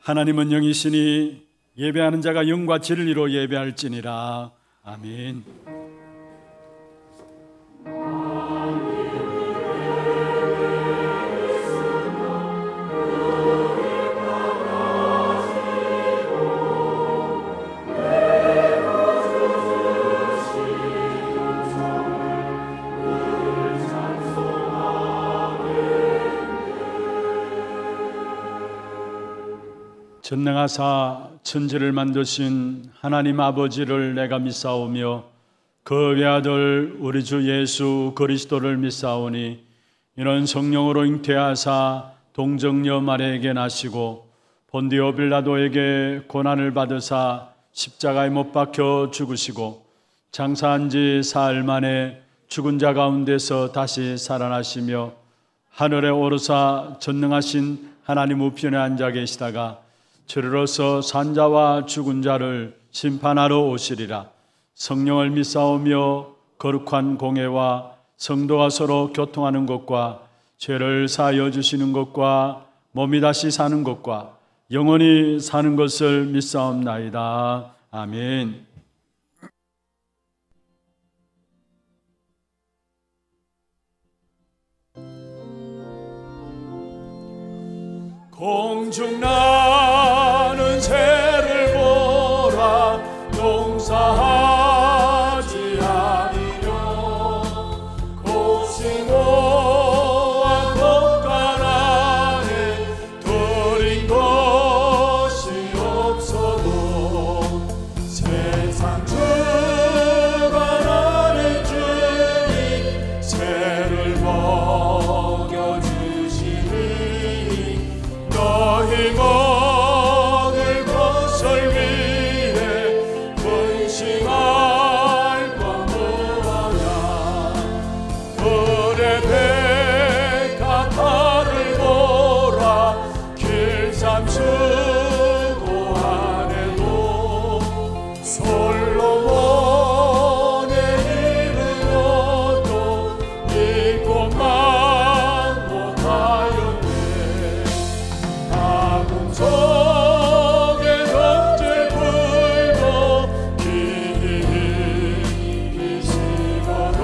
하나님은 영이시니 예배하는 자가 영과 진리로 예배할지니라. 아멘. 전능하사 천지를 만드신 하나님 아버지를 내가 믿사오며 그 외아들 우리 주 예수 그리스도를 믿사오니 이는 성령으로 잉태하사 동정녀 마리아에게 나시고 본디오 빌라도에게 고난을 받으사 십자가에 못 박혀 죽으시고 장사한 지 사흘 만에 죽은 자 가운데서 다시 살아나시며 하늘에 오르사 전능하신 하나님 우편에 앉아 계시다가 저리로서 산자와 죽은 자를 심판하러 오시리라. 성령을 믿사오며 거룩한 공회와 성도가 서로 교통하는 것과 죄를 사하여 주시는 것과 몸이 다시 사는 것과 영원히 사는 것을 믿사옵나이다. 아멘. 공중 나는 새를 보라. 농사하지 아니려 곡식모아 겉가라에 들인 것이 없어도 세상 주관하는 주님 새를 먹여주시니 너희 먹을 것을 위해 근심할 것 뭐하냐. 그래 백합화를 보라. 길삼수고 안에도 솔로몬의 입은 옷도 입고 막 못하였네. 속에 던질 불도 기시거든.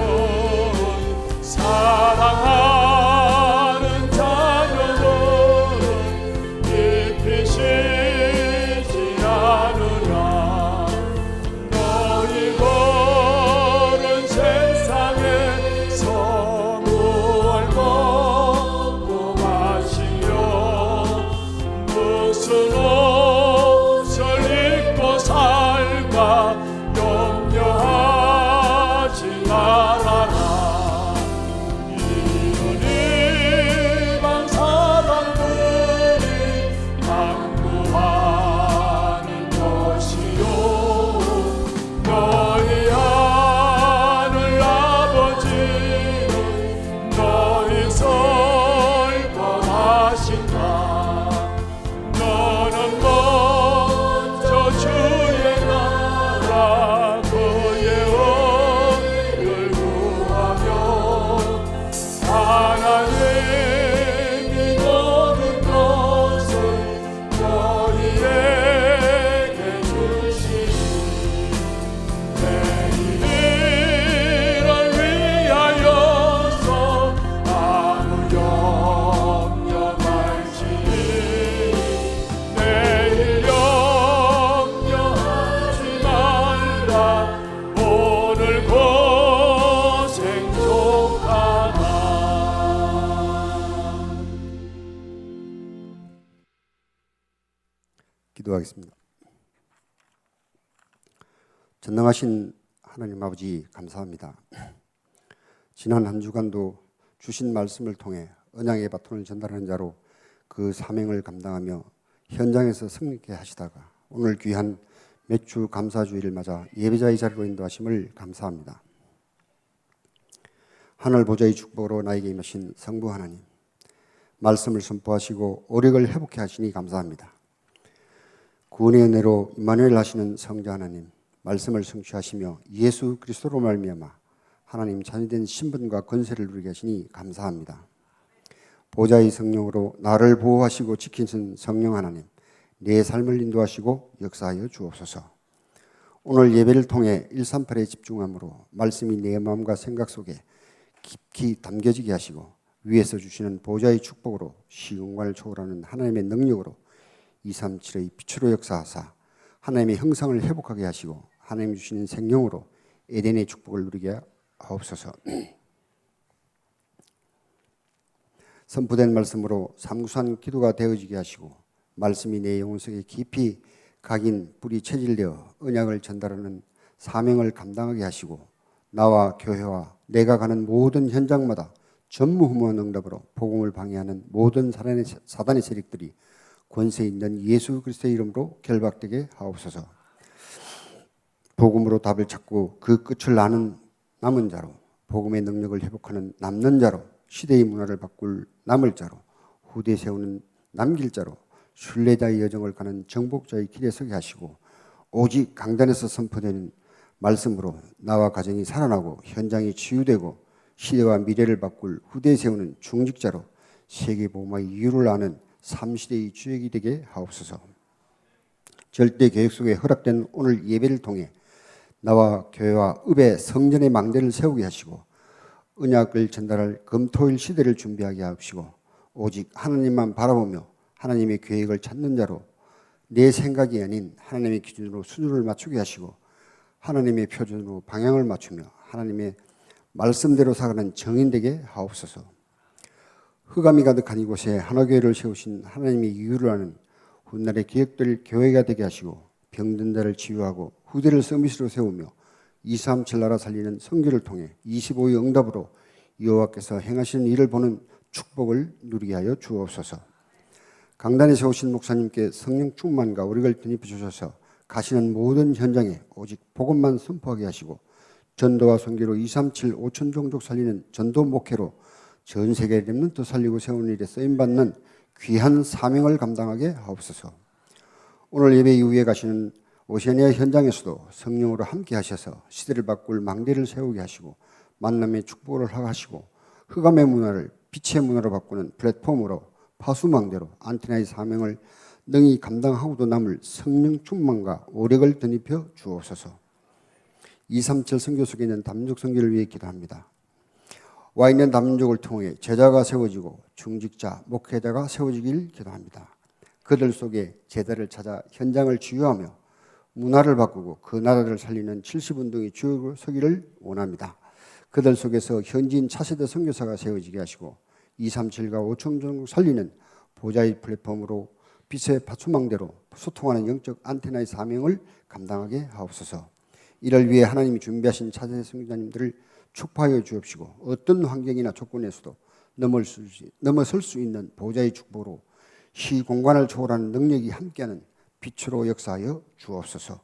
사랑하는 자녀들은 깊이 쉬지 않으라. 너희 걸은 세상에서 무얼 먹고 마시며 무슨 옷을 입고 살까 염려하지 말아라. 이는 이방 사람들이 강구하는 것이요 너희 하늘 아버지는 너희 설 권하신다. 너는 먼저 주의 나라 그의 의를 구하며 하나님이 모든 것을 너희에게 주시니 내일을 위하여서 아무 염려말지니 내일 염려하지 말라. 오늘 고생 족하다. 기도하겠습니다. 전능하신 하나님 아버지 감사합니다. 지난 한 주간도 주신 말씀을 통해 언약의 바톤을 전달하는 자로 그 사명을 감당하며 현장에서 승리케 하시다가 오늘 귀한 매주 감사주의를 맞아 예배자의 자리로 인도하심을 감사합니다. 하늘 보좌의 축복으로 나에게 임하신 성부 하나님, 말씀을 선포하시고 오력을 회복해 하시니 감사합니다. 구원의 은혜로 임마누엘 하시는 성자 하나님, 말씀을 성취하시며 예수 그리스도로 말미암아 하나님 자녀된 신분과 권세를 누리게 하시니 감사합니다. 보좌의 성령으로 나를 보호하시고 지키신 성령 하나님, 내 삶을 인도하시고 역사하여 주옵소서. 오늘 예배를 통해 138에 집중함으로 말씀이 내 마음과 생각 속에 깊이 담겨지게 하시고 위에서 주시는 보좌의 축복으로 시공간을 초월하는 하나님의 능력으로 237의 빛으로 역사하사 하나님의 형상을 회복하게 하시고 하나님 주시는 생명으로 에덴의 축복을 누리게 하옵소서. 선포된 말씀으로 삼구산 기도가 되어지게 하시고 말씀이 내 영혼 속에 깊이 각인 뿌리 체질되어 언약을 전달하는 사명을 감당하게 하시고 나와 교회와 내가 가는 모든 현장마다 전무후무한 응답으로 복음을 방해하는 모든 사단의 세력들이 권세 있는 예수 그리스도의 이름으로 결박되게 하옵소서. 복음으로 답을 찾고 그 끝을 아는 남은 자로, 복음의 능력을 회복하는 남는 자로, 시대의 문화를 바꿀 남을 자로, 후대 세우는 남길 자로, 순례자의 여정을 가는 정복자의 길에 서게 하시고 오직 강단에서 선포되는 말씀으로 나와 가정이 살아나고 현장이 치유되고 시대와 미래를 바꿀 후대에 세우는 중직자로 세계복음화의 이유를 아는 3시대의 주역이 되게 하옵소서. 절대 계획 속에 허락된 오늘 예배를 통해 나와 교회와 읍의 성전의 망대를 세우게 하시고 언약을 전달할 금토일 시대를 준비하게 하시고 오직 하나님만 바라보며 하나님의 계획을 찾는 자로 내 생각이 아닌 하나님의 기준으로 수준을 맞추게 하시고 하나님의 표준으로 방향을 맞추며 하나님의 말씀대로 살아가는 정인 되게 하옵소서. 흑암이 가득한 이곳에 하나교회를 세우신 하나님의 이유를 아는 훗날의 기획될 교회가 되게 하시고 병든 자를 치유하고 후대를 서밋으로 세우며 237 나라 살리는 선교를 통해 25의 응답으로 여호와께서 행하시는 일을 보는 축복을 누리게 하여 주옵소서. 강단에 세우신 목사님께 성령 충만과 오력을 덧입혀 주셔서 가시는 모든 현장에 오직 복음만 선포하게 하시고 전도와 선교로 237 5천 종족 살리는 전도 목회로 전 세계 렘넌트 살리고 세우는 일에 쓰임받는 귀한 사명을 감당하게 하옵소서. 오늘 예배 이후에 가시는 오세아니아 현장에서도 성령으로 함께 하셔서 시대를 바꿀 망대를 세우게 하시고 만남의 축복을 하시고 흑암의 문화를 빛의 문화로 바꾸는 플랫폼으로 파수망대로 안테나의 사명을 능히 감당하고도 남을 성령 충만과 오력을 덧입혀 주옵소서. 237 선교 속에 있는 다민족 선교를 위해 기도합니다. 와 있는 다민족을 통해 제자가 세워지고 중직자, 목회자가 세워지길 기도합니다. 그들 속에 제자를 찾아 현장을 치유하며 문화를 바꾸고 그 나라를 살리는 70운동의 주역으로 서기를 원합니다. 그들 속에서 현지인 차세대 선교사가 세워지게 하시고 237과 5천 종족 살리는 보좌의 플랫폼으로 빛의 파수망대로 소통하는 영적 안테나의 사명을 감당하게 하옵소서. 이를 위해 하나님이 준비하신 차세대 선교사님들을 축복하여 주옵시고 어떤 환경이나 조건에서도 넘어설 수 있는 보좌의 축복으로 시공간을 초월하는 능력이 함께하는 빛으로 역사하여 주옵소서.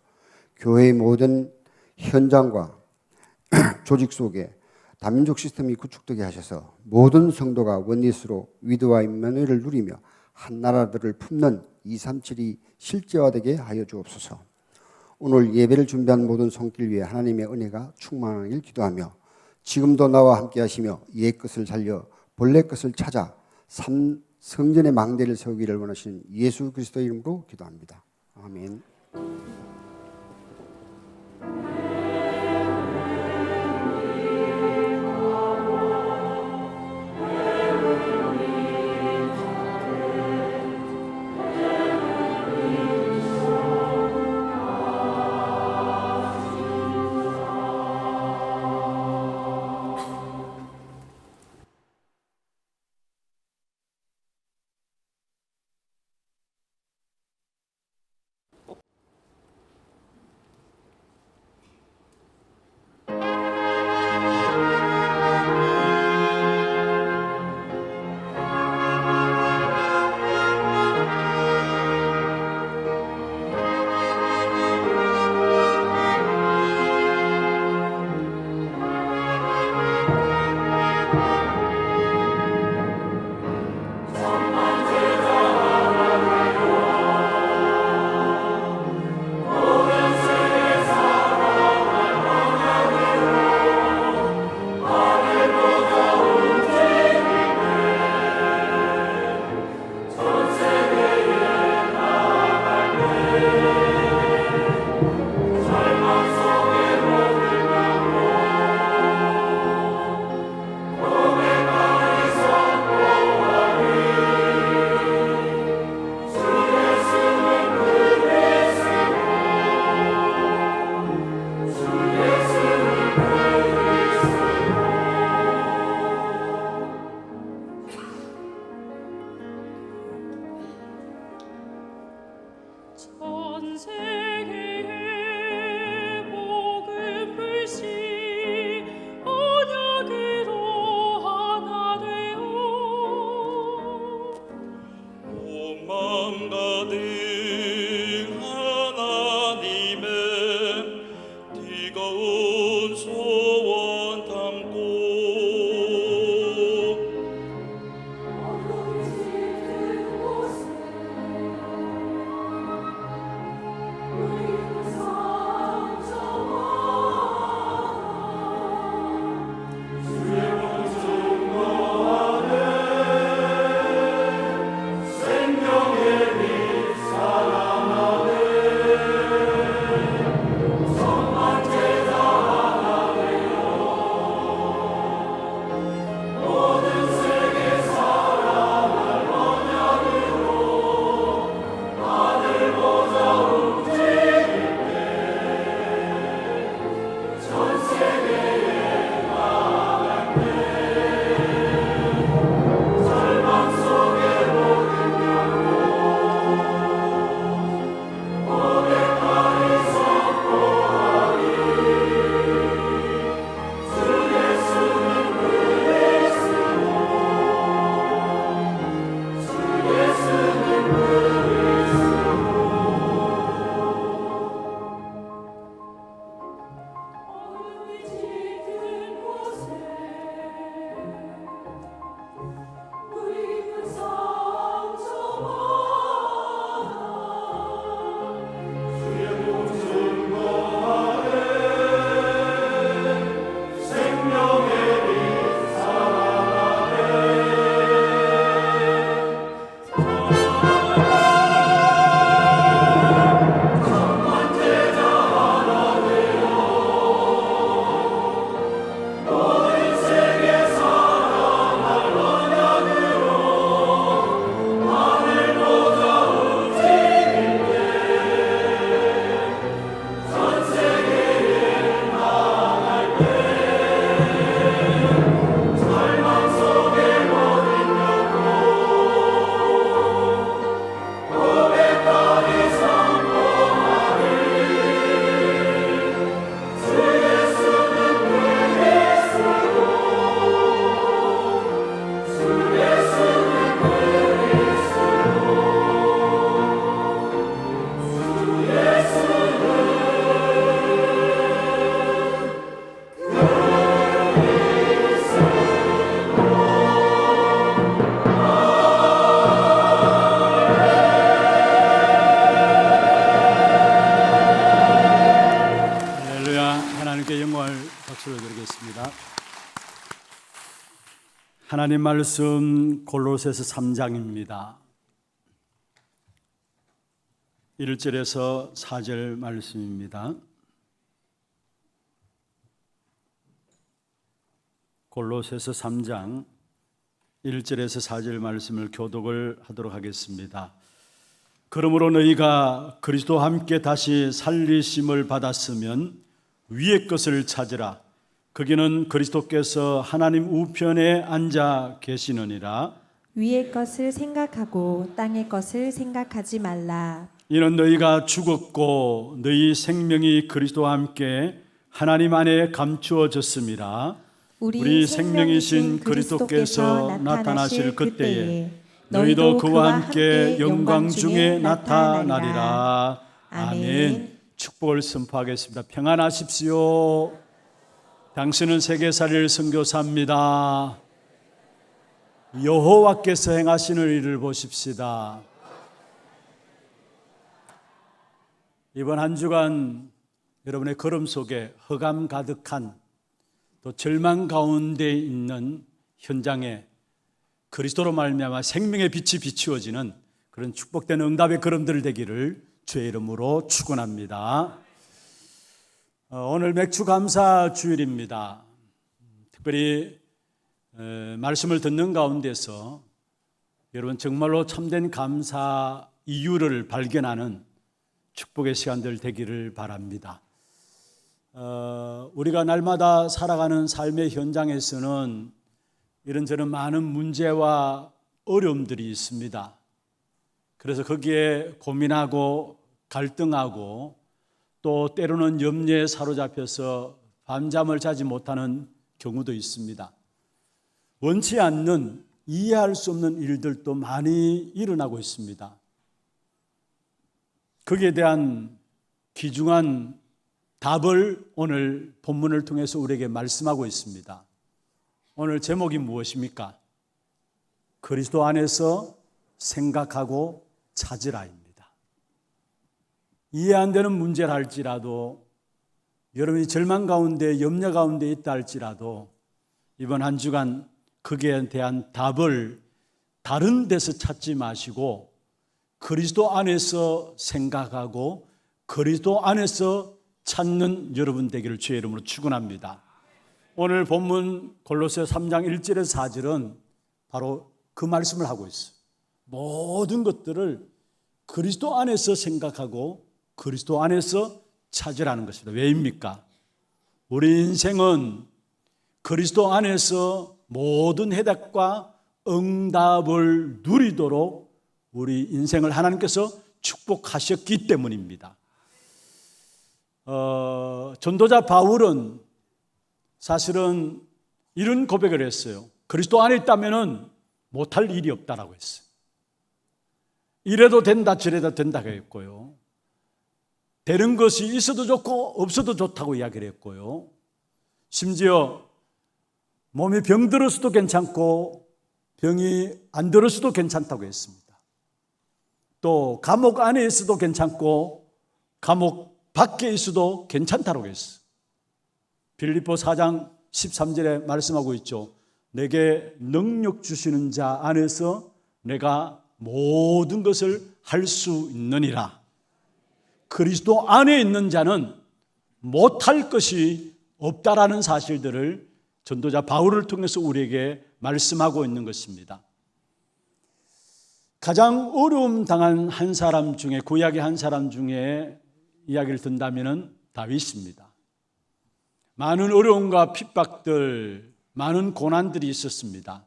교회의 모든 현장과 조직 속에 다민족 시스템이 구축되게 하셔서 모든 성도가 원리스로 위드와 임마누엘을 누리며 한 나라들을 품는 237이 실제화되게 하여 주옵소서. 오늘 예배를 준비한 모든 손길 위에 하나님의 은혜가 충만하길 기도하며 지금도 나와 함께 하시며 옛 것을 살려 본래 것을 찾아 성전의 망대를 세우기를 원하시는 예수 그리스도의 이름으로 기도합니다. 아멘. 세계에 복음 불씨 언약으로 하나 되어 온 마음 가득 하나님의 뜨거운 소원 담고 박수를 드리겠습니다. 하나님 말씀 골로새서 3장입니다. 1절에서 4절 말씀입니다. 골로새서 3장 1절에서 4절 말씀을 교독을 하도록 하겠습니다. 그러므로 너희가 그리스도와 함께 다시 살리심을 받았으면 위의 것을 찾으라. 거기는 그리스도께서 하나님 우편에 앉아 계시느니라. 위의 것을 생각하고 땅의 것을 생각하지 말라. 이는 너희가 죽었고 너희 생명이 그리스도와 함께 하나님 안에 감추어졌음이라. 우리 생명이신 그리스도께서 나타나실 그때에 너희도 그와 함께 영광 중에 나타나리라. 아멘. 축복을 선포하겠습니다. 평안하십시오. 당신은 세계살이를 선교사입니다. 여호와께서 행하시는 일을 보십시다. 이번 한 주간 여러분의 걸음 속에 허감 가득한 또 절망 가운데 있는 현장에 그리스도로 말미암아 생명의 빛이 비추어지는 그런 축복된 응답의 걸음들 되기를 주의 이름으로 축원합니다. 오늘 맥주 감사 주일입니다. 특별히 말씀을 듣는 가운데서 여러분 정말로 참된 감사 이유를 발견하는 축복의 시간들 되기를 바랍니다. 우리가 날마다 살아가는 삶의 현장에서는 이런저런 많은 문제와 어려움들이 있습니다. 그래서 거기에 고민하고 갈등하고 또 때로는 염려에 사로잡혀서 밤잠을 자지 못하는 경우도 있습니다. 원치 않는 이해할 수 없는 일들도 많이 일어나고 있습니다. 거기에 대한 귀중한 답을 오늘 본문을 통해서 우리에게 말씀하고 있습니다. 오늘 제목이 무엇입니까? 그리스도 안에서 생각하고 찾으라입니다. 이해 안 되는 문제라 할지라도, 여러분이 절망 가운데 염려 가운데 있다 할지라도 이번 한 주간 거기에 대한 답을 다른 데서 찾지 마시고 그리스도 안에서 생각하고 그리스도 안에서 찾는 여러분 되기를 주의 이름으로 축원합니다. 오늘 본문 골로새 3장 1절에서 4절은 바로 그 말씀을 하고 있어요. 모든 것들을 그리스도 안에서 생각하고 그리스도 안에서 찾으라는 것입니다. 왜입니까? 우리 인생은 그리스도 안에서 모든 해답과 응답을 누리도록 우리 인생을 하나님께서 축복하셨기 때문입니다. 전도자 바울은 사실은 이런 고백을 했어요. 그리스도 안에 있다면 못할 일이 없다라고 했어요. 이래도 된다 저래도 된다고 했고요. 되는 것이 있어도 좋고 없어도 좋다고 이야기를 했고요. 심지어 몸이 병들었어도 괜찮고 병이 안 들었어도 괜찮다고 했습니다. 또 감옥 안에 있어도 괜찮고 감옥 밖에 있어도 괜찮다고 했어요. 빌립보 4장 13절에 말씀하고 있죠. 내게 능력 주시는 자 안에서 내가 모든 것을 할 수 있느니라. 그리스도 안에 있는 자는 못할 것이 없다라는 사실들을 전도자 바울을 통해서 우리에게 말씀하고 있는 것입니다. 가장 어려움 당한 한 사람 중에, 구약의 한 사람 중에 이야기를 든다면 다윗입니다. 많은 어려움과 핍박들, 많은 고난들이 있었습니다.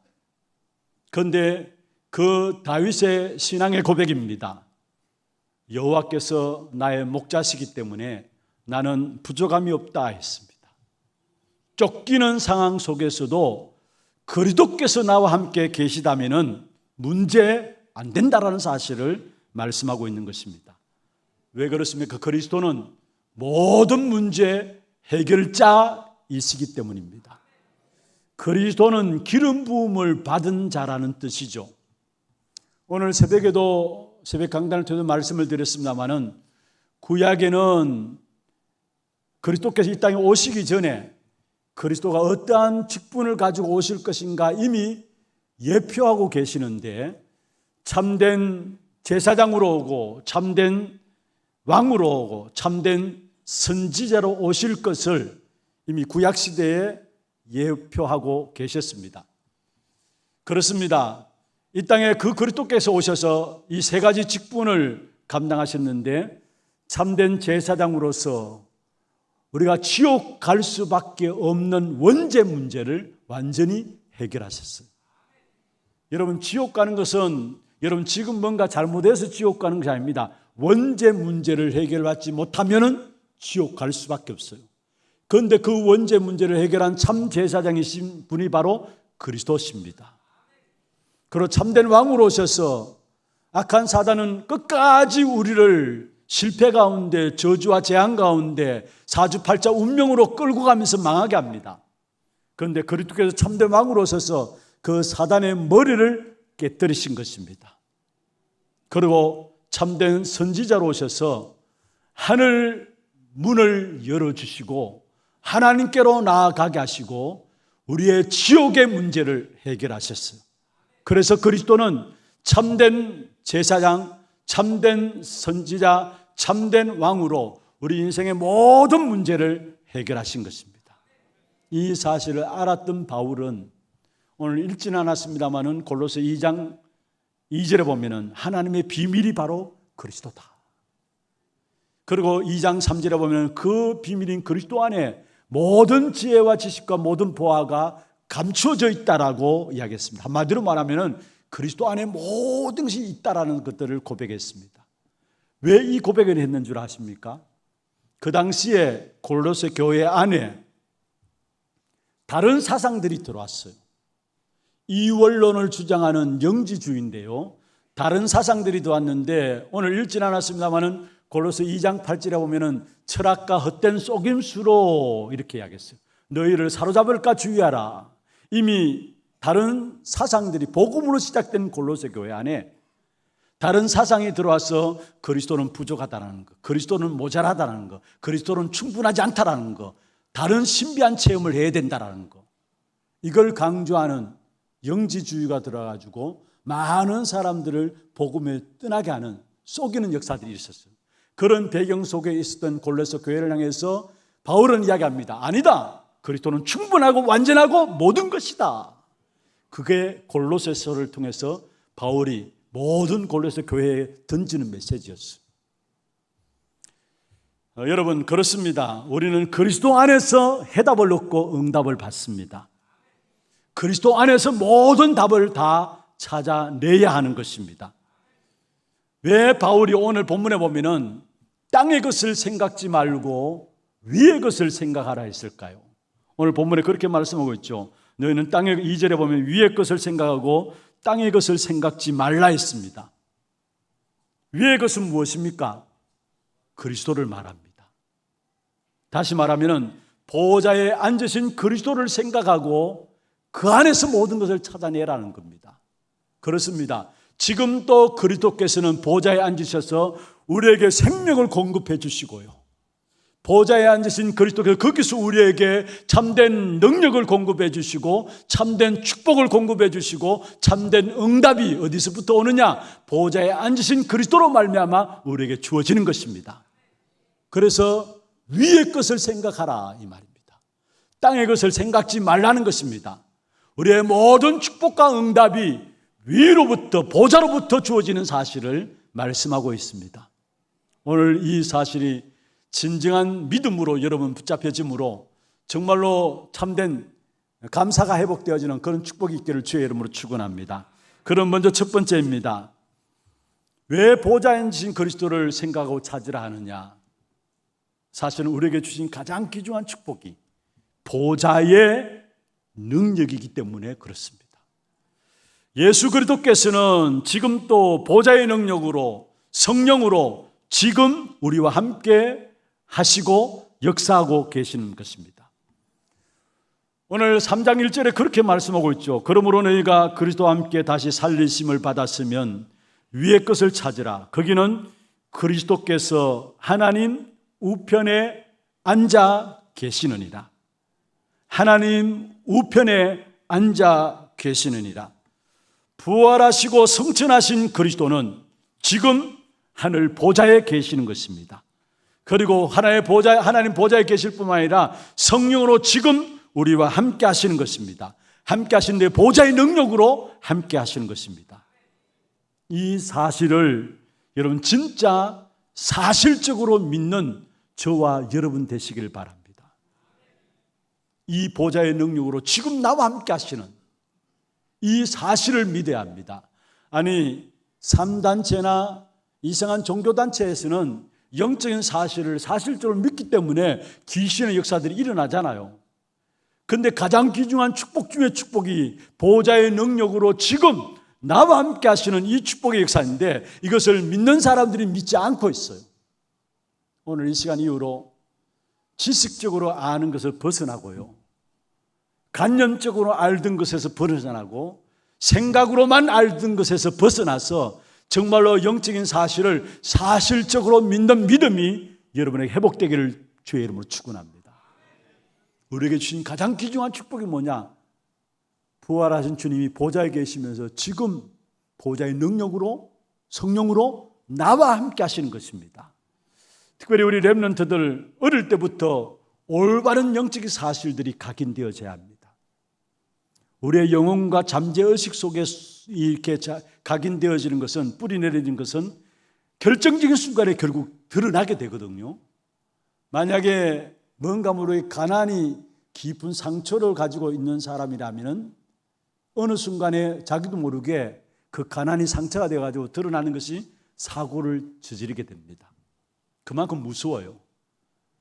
그런데 그 다윗의 신앙의 고백입니다. 여호와께서 나의 목자시기 때문에 나는 부족함이 없다 했습니다. 쫓기는 상황 속에서도 그리스도께서 나와 함께 계시다면 문제 안 된다라는 사실을 말씀하고 있는 것입니다. 왜 그렇습니까? 그리스도는 모든 문제 해결자이시기 때문입니다. 그리스도는 기름 부음을 받은 자라는 뜻이죠. 오늘 새벽에도 새벽 강단을 통해서 말씀을 드렸습니다마는 구약에는 그리스도께서 이 땅에 오시기 전에 그리스도가 어떠한 직분을 가지고 오실 것인가 이미 예표하고 계시는데, 참된 제사장으로 오고 참된 왕으로 오고 참된 선지자로 오실 것을 이미 구약시대에 예표하고 계셨습니다. 그렇습니다. 이 땅에 그 그리스도께서 오셔서 이 세 가지 직분을 감당하셨는데, 참된 제사장으로서 우리가 지옥 갈 수밖에 없는 원죄 문제를 완전히 해결하셨어요. 여러분, 지옥 가는 것은 여러분 지금 뭔가 잘못해서 지옥 가는 것이 아닙니다. 원죄 문제를 해결받지 못하면 지옥 갈 수밖에 없어요. 그런데 그 원죄 문제를 해결한 참 제사장이신 분이 바로 그리스도십니다. 그리고 참된 왕으로 오셔서 악한 사단은 끝까지 우리를 실패 가운데 저주와 재앙 가운데 사주팔자 운명으로 끌고 가면서 망하게 합니다. 그런데 그리스도께서 참된 왕으로 오셔서 그 사단의 머리를 깨뜨리신 것입니다. 그리고 참된 선지자로 오셔서 하늘 문을 열어주시고 하나님께로 나아가게 하시고 우리의 지옥의 문제를 해결하셨어요. 그래서 그리스도는 참된 제사장, 참된 선지자, 참된 왕으로 우리 인생의 모든 문제를 해결하신 것입니다. 이 사실을 알았던 바울은 오늘 읽지는 않았습니다마는 골로새 2장 2절에 보면은 하나님의 비밀이 바로 그리스도다. 그리고 2장 3절에 보면 그 비밀인 그리스도 안에 모든 지혜와 지식과 모든 보화가 감추어져 있다라고 이야기했습니다. 한마디로 말하면 그리스도 안에 모든 것이 있다라는 것들을 고백했습니다. 왜 이 고백을 했는 줄 아십니까? 그 당시에 골로새 교회 안에 다른 사상들이 들어왔어요. 이원론을 주장하는 영지주의인데요. 다른 사상들이 들어왔는데 오늘 읽진 않았습니다만은 골로새 2장 8절에 보면은 철학과 헛된 속임수로 이렇게 이야기했어요. 너희를 사로잡을까 주의하라. 이미 다른 사상들이 복음으로 시작된 골로새 교회 안에 다른 사상이 들어와서 그리스도는 부족하다는 것, 그리스도는 모자라다는 것, 그리스도는 충분하지 않다라는 것, 다른 신비한 체험을 해야 된다라는 것, 이걸 강조하는 영지주의가 들어가지고 많은 사람들을 복음에 떠나게 하는 속이는 역사들이 있었어요. 그런 배경 속에 있었던 골로새 교회를 향해서 바울은 이야기합니다. 아니다. 그리스도는 충분하고 완전하고 모든 것이다. 그게 골로새서를 통해서 바울이 모든 골로새 교회에 던지는 메시지였어요. 여러분, 그렇습니다. 우리는 그리스도 안에서 해답을 얻고 응답을 받습니다. 그리스도 안에서 모든 답을 다 찾아내야 하는 것입니다. 왜 바울이 오늘 본문에 보면은 땅의 것을 생각지 말고 위의 것을 생각하라 했을까요? 오늘 본문에 그렇게 말씀하고 있죠. 너희는 땅의 2절에 보면 위의 것을 생각하고 땅의 것을 생각지 말라 했습니다. 위의 것은 무엇입니까? 그리스도를 말합니다. 다시 말하면 보좌에 앉으신 그리스도를 생각하고 그 안에서 모든 것을 찾아내라는 겁니다. 그렇습니다. 지금 또 그리스도께서는 보좌에 앉으셔서 우리에게 생명을 공급해 주시고요, 보좌에 앉으신 그리스도께서 거기서 우리에게 참된 능력을 공급해 주시고 참된 축복을 공급해 주시고 참된 응답이 어디서부터 오느냐? 보좌에 앉으신 그리스도로 말미암아 우리에게 주어지는 것입니다. 그래서 위의 것을 생각하라 이 말입니다. 땅의 것을 생각지 말라는 것입니다. 우리의 모든 축복과 응답이 위로부터 보좌로부터 주어지는 사실을 말씀하고 있습니다. 오늘 이 사실이 진정한 믿음으로 여러분 붙잡혀짐으로 정말로 참된 감사가 회복되어지는 그런 축복이 있기를 주의 이름으로 축원합니다. 그럼 먼저 첫 번째입니다. 왜 보좌에 앉으신 그리스도를 생각하고 찾으라 하느냐? 사실은 우리에게 주신 가장 귀중한 축복이 보좌의 능력이기 때문에 그렇습니다. 예수 그리스도께서는 지금 또 보좌의 능력으로 성령으로 지금 우리와 함께 하시고 역사하고 계시는 것입니다. 오늘 3장 1절에 그렇게 말씀하고 있죠. 그러므로 너희가 그리스도와 함께 다시 살리심을 받았으면 위의 것을 찾으라. 거기는 그리스도께서 하나님 우편에 앉아 계시느니라. 하나님 우편에 앉아 계시느니라. 부활하시고 승천하신 그리스도는 지금 하늘 보좌에 계시는 것입니다. 그리고 하나님 보좌에 계실 뿐만 아니라 성령으로 지금 우리와 함께 하시는 것입니다. 함께 하시는데 보좌의 능력으로 함께 하시는 것입니다. 이 사실을 여러분 진짜 사실적으로 믿는 저와 여러분 되시길 바랍니다. 이 보좌의 능력으로 지금 나와 함께 하시는 이 사실을 믿어야 합니다. 아니 3단체나 이상한 종교단체에서는 영적인 사실을 사실적으로 믿기 때문에 귀신의 역사들이 일어나잖아요. 그런데 가장 귀중한 축복 중의 축복이 보좌의 능력으로 지금 나와 함께 하시는 이 축복의 역사인데 이것을 믿는 사람들이 믿지 않고 있어요. 오늘 이 시간 이후로 지식적으로 아는 것을 벗어나고요, 관념적으로 알던 것에서 벗어나고 생각으로만 알던 것에서 벗어나서 정말로 영적인 사실을 사실적으로 믿는 믿음이 여러분에게 회복되기를 주의 이름으로 축원합니다. 우리에게 주신 가장 귀중한 축복이 뭐냐? 부활하신 주님이 보좌에 계시면서 지금 보좌의 능력으로 성령으로 나와 함께 하시는 것입니다. 특별히 우리 렘넌트들 어릴 때부터 올바른 영적인 사실들이 각인되어져야 합니다. 우리의 영혼과 잠재의식 속에 이렇게 각인되어지는 것은, 뿌리 내려진 것은 결정적인 순간에 결국 드러나게 되거든요. 만약에 뭔가 모르게 가난이 깊은 상처를 가지고 있는 사람이라면 어느 순간에 자기도 모르게 그 가난이 상처가 되어가지고 드러나는 것이 사고를 저지르게 됩니다. 그만큼 무서워요.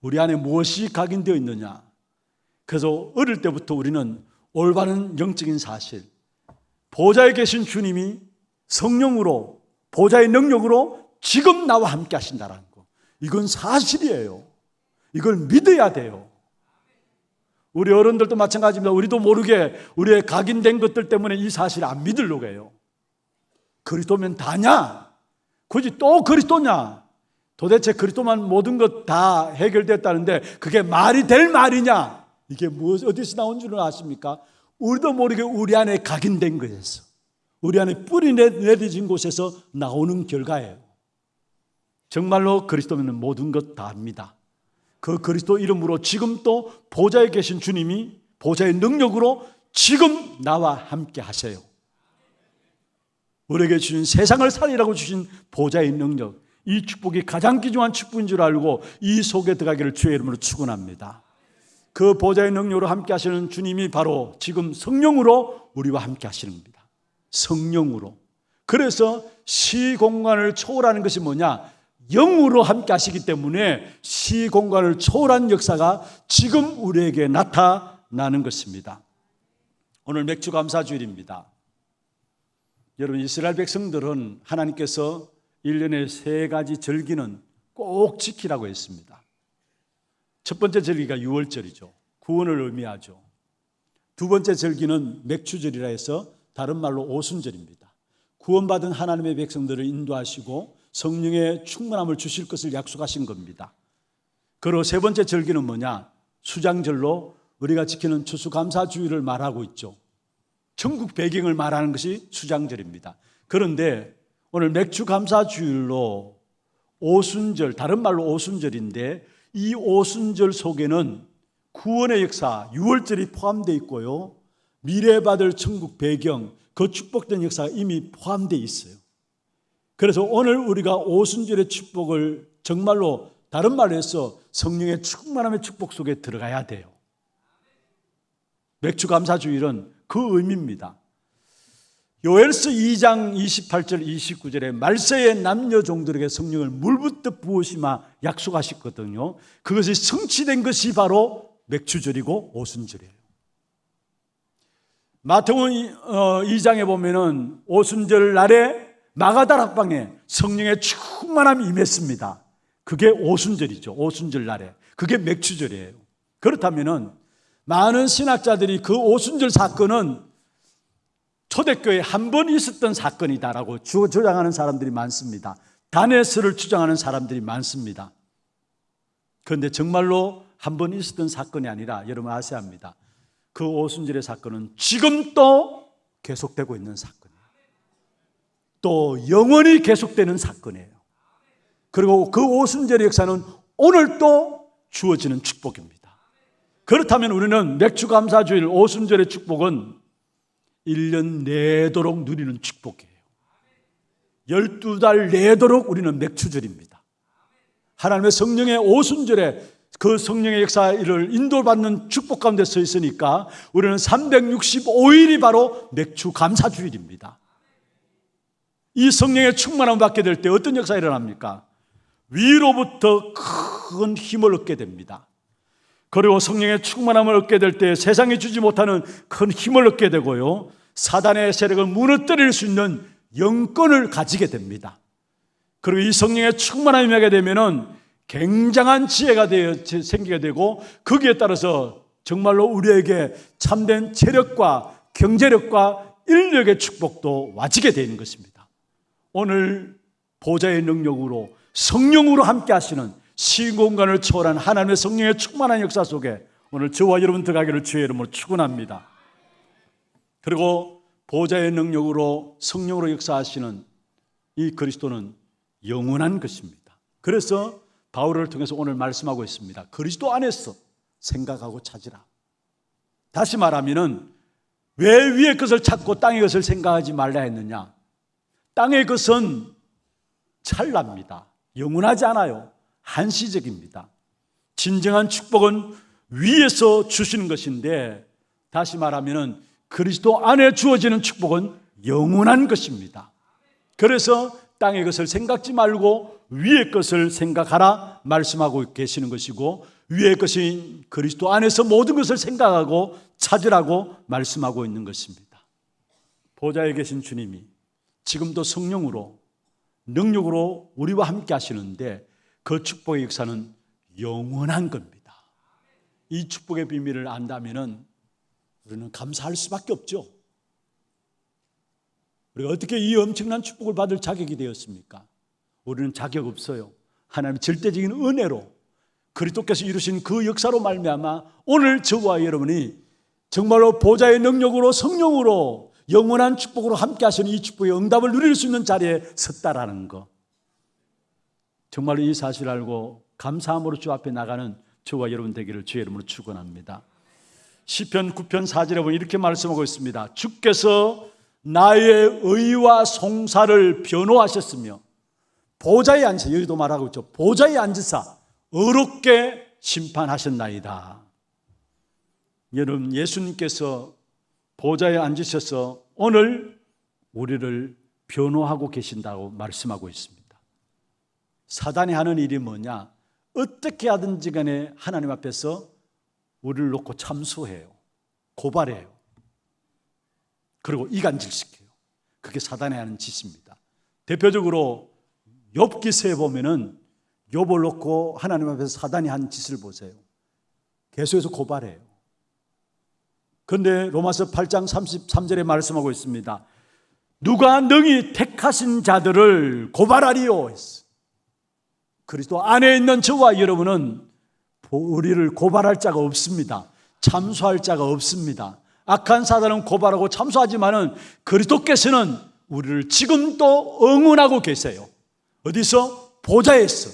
우리 안에 무엇이 각인되어 있느냐. 그래서 어릴 때부터 우리는 올바른 영적인 사실, 보좌에 계신 주님이 성령으로, 보좌의 능력으로 지금 나와 함께 하신다는 거, 이건 사실이에요. 이걸 믿어야 돼요. 우리 어른들도 마찬가지입니다. 우리도 모르게 우리의 각인된 것들 때문에 이 사실을 안 믿으려고 해요. 그리스도면 다냐? 굳이 또 그리스도냐? 도대체 그리스도만 모든 것 다 해결됐다는데 그게 말이 될 말이냐? 이게 어디서 나온 줄은 아십니까? 우리도 모르게 우리 안에 각인된 것에서, 우리 안에 뿌리 내려진 곳에서 나오는 결과예요. 정말로 그리스도면 모든 것 다 합니다. 그 그리스도 이름으로 지금 또 보좌에 계신 주님이 보좌의 능력으로 지금 나와 함께 하세요. 우리에게 주신, 세상을 살리라고 주신 보좌의 능력, 이 축복이 가장 귀중한 축복인 줄 알고 이 속에 들어가기를 주의 이름으로 축원합니다. 그 보좌의 능력으로 함께 하시는 주님이 바로 지금 성령으로 우리와 함께 하시는 겁니다. 성령으로. 그래서 시공간을 초월하는 것이 뭐냐? 영으로 함께 하시기 때문에 시공간을 초월한 역사가 지금 우리에게 나타나는 것입니다. 오늘 맥주감사주일입니다. 여러분, 이스라엘 백성들은 하나님께서 1년에 3가지 절기는 꼭 지키라고 했습니다. 첫 번째 절기가 6월절이죠. 구원을 의미하죠. 두 번째 절기는 맥추절이라 해서 다른 말로 오순절입니다. 구원받은 하나님의 백성들을 인도하시고 성령의 충만함을 주실 것을 약속하신 겁니다. 그리고 세 번째 절기는 뭐냐? 수장절로 우리가 지키는 추수감사주일을 말하고 있죠. 천국 배경을 말하는 것이 수장절입니다. 그런데 오늘 맥주감사주일로 오순절, 다른 말로 오순절인데 이 오순절 속에는 구원의 역사, 6월절이 포함되어 있고요, 미래받을 천국 배경, 그 축복된 역사가 이미 포함되어 있어요. 그래서 오늘 우리가 오순절의 축복을 정말로 다른 말로 해서 성령의 충만함의 축복 속에 들어가야 돼요. 맥주감사주일은 그 의미입니다. 요엘서 2장 28절 29절에 말세의 남녀 종들에게 성령을 물붓듯 부으시마 약속하셨거든요. 그것이 성취된 것이 바로 맥주절이고 오순절이에요. 마태복음 2장에 보면은 오순절 날에 마가다락방에 성령의 충만함이 임했습니다. 그게 오순절이죠. 오순절 날에. 그게 맥주절이에요. 그렇다면은 많은 신학자들이 그 오순절 사건은 초대교회에 한 번 있었던 사건이다라고 주장하는 사람들이 많습니다. 다네스를 주장하는 사람들이 많습니다. 그런데 정말로 한 번 있었던 사건이 아니라 여러분 아셔야 합니다. 그 오순절의 사건은 지금 또 계속되고 있는 사건이에요. 또 영원히 계속되는 사건이에요. 그리고 그 오순절의 역사는 오늘 또 주어지는 축복입니다. 그렇다면 우리는 맥주감사주일 오순절의 축복은 1년 내도록 누리는 축복이에요. 12달 내도록 우리는 맥주절입니다. 하나님의 성령의 오순절에 그 성령의 역사를 인도받는 축복 가운데 서 있으니까 우리는 365일이 바로 맥주감사주일입니다. 이 성령의 충만함을 받게 될 때 어떤 역사가 일어납니까? 위로부터 큰 힘을 얻게 됩니다. 그리고 성령의 충만함을 얻게 될 때 세상이 주지 못하는 큰 힘을 얻게 되고요, 사단의 세력을 무너뜨릴 수 있는 영권을 가지게 됩니다. 그리고 이 성령의 충만함이 임하게 되면은 굉장한 지혜가 생기게 되고 거기에 따라서 정말로 우리에게 참된 체력과 경제력과 인력의 축복도 와지게 되는 것입니다. 오늘 보좌의 능력으로 성령으로 함께 하시는 시공간을 초월한 하나님의 성령의 충만한 역사 속에 오늘 저와 여러분 들어가기를 주의 이름으로 축원합니다. 그리고 보좌의 능력으로 성령으로 역사하시는 이 그리스도는 영원한 것입니다. 그래서 바울을 통해서 오늘 말씀하고 있습니다. 그리스도 안에서 생각하고 찾으라. 다시 말하면은 왜 위의 것을 찾고 땅의 것을 생각하지 말라 했느냐? 땅의 것은 찰나입니다. 영원하지 않아요. 한시적입니다. 진정한 축복은 위에서 주시는 것인데, 다시 말하면 그리스도 안에 주어지는 축복은 영원한 것입니다. 그래서 땅의 것을 생각지 말고 위의 것을 생각하라 말씀하고 계시는 것이고, 위의 것인 그리스도 안에서 모든 것을 생각하고 찾으라고 말씀하고 있는 것입니다. 보좌에 계신 주님이 지금도 성령으로 능력으로 우리와 함께 하시는데, 그 축복의 역사는 영원한 겁니다. 이 축복의 비밀을 안다면 우리는 감사할 수밖에 없죠. 우리가 어떻게 이 엄청난 축복을 받을 자격이 되었습니까? 우리는 자격 없어요. 하나님의 절대적인 은혜로 그리스도께서 이루신 그 역사로 말미암아 오늘 저와 여러분이 정말로 보좌의 능력으로 성령으로 영원한 축복으로 함께 하시는 이 축복의 응답을 누릴 수 있는 자리에 섰다라는 것, 정말로 이 사실을 알고 감사함으로 주 앞에 나가는 저와 여러분 되기를 주의 이름으로 축원합니다. 시편 9편 4절에 보면 이렇게 말씀하고 있습니다. 주께서 나의 의와 송사를 변호하셨으며 보좌에 앉으사, 여기도 말하고 있죠. 보좌에 앉으사 의롭게 심판하셨나이다. 여러분, 예수님께서 보좌에 앉으셔서 오늘 우리를 변호하고 계신다고 말씀하고 있습니다. 사단이 하는 일이 뭐냐? 어떻게 하든지 간에 하나님 앞에서 우리를 놓고 참수해요. 고발해요. 그리고 이간질시켜요. 그게 사단이 하는 짓입니다. 대표적으로 욥기서에 보면은 욥을 놓고 하나님 앞에서 사단이 한 짓을 보세요. 계속해서 고발해요. 그런데 로마서 8장 33절에 말씀하고 있습니다. 누가 능히 택하신 자들을 고발하리요 했어. 그리스도 안에 있는 저와 여러분은 우리를 고발할 자가 없습니다. 참수할 자가 없습니다. 악한 사단은 고발하고 참수하지만은 그리스도께서는 우리를 지금도 응원하고 계세요. 어디서? 보좌에서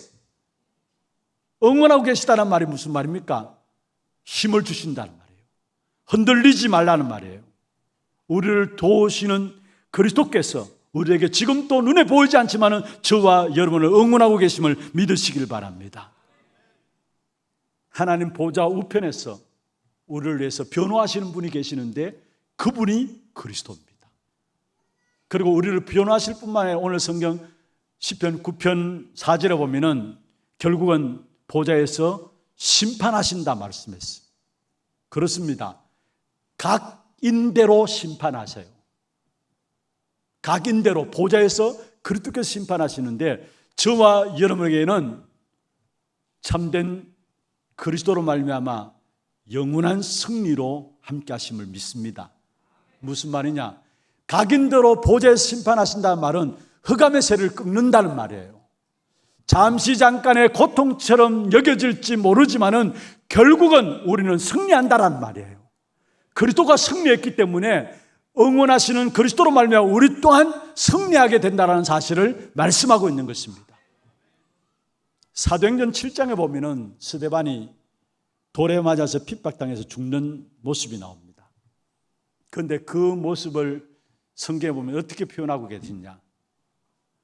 응원하고 계시다는 말이 무슨 말입니까? 힘을 주신다는 말이에요. 흔들리지 말라는 말이에요. 우리를 도우시는 그리스도께서 우리에게 지금도 눈에 보이지 않지만은 저와 여러분을 응원하고 계심을 믿으시길 바랍니다. 하나님 보좌 우편에서 우리를 위해서 변호하시는 분이 계시는데 그분이 그리스도입니다. 그리고 우리를 변호하실 뿐만 아니라 오늘 성경 시편 9편 4절에 보면은 결국은 보좌에서 심판하신다 말씀했어요. 그렇습니다. 각인대로 심판하세요. 각인대로 보좌에서 그리스도께서 심판하시는데 저와 여러분에게는 참된 그리스도로 말미암아 영원한 승리로 함께 하심을 믿습니다. 무슨 말이냐? 각인대로 보좌에서 심판하신다는 말은 흑암의 세를 끊는다는 말이에요. 잠시 잠깐의 고통처럼 여겨질지 모르지만은 결국은 우리는 승리한다는 말이에요. 그리스도가 승리했기 때문에 응원하시는 그리스도로 말미암아 우리 또한 승리하게 된다는 사실을 말씀하고 있는 것입니다. 사도행전 7장에 보면은 스데반이 돌에 맞아서 핍박당해서 죽는 모습이 나옵니다. 그런데 그 모습을 성경에 보면 어떻게 표현하고 계시냐?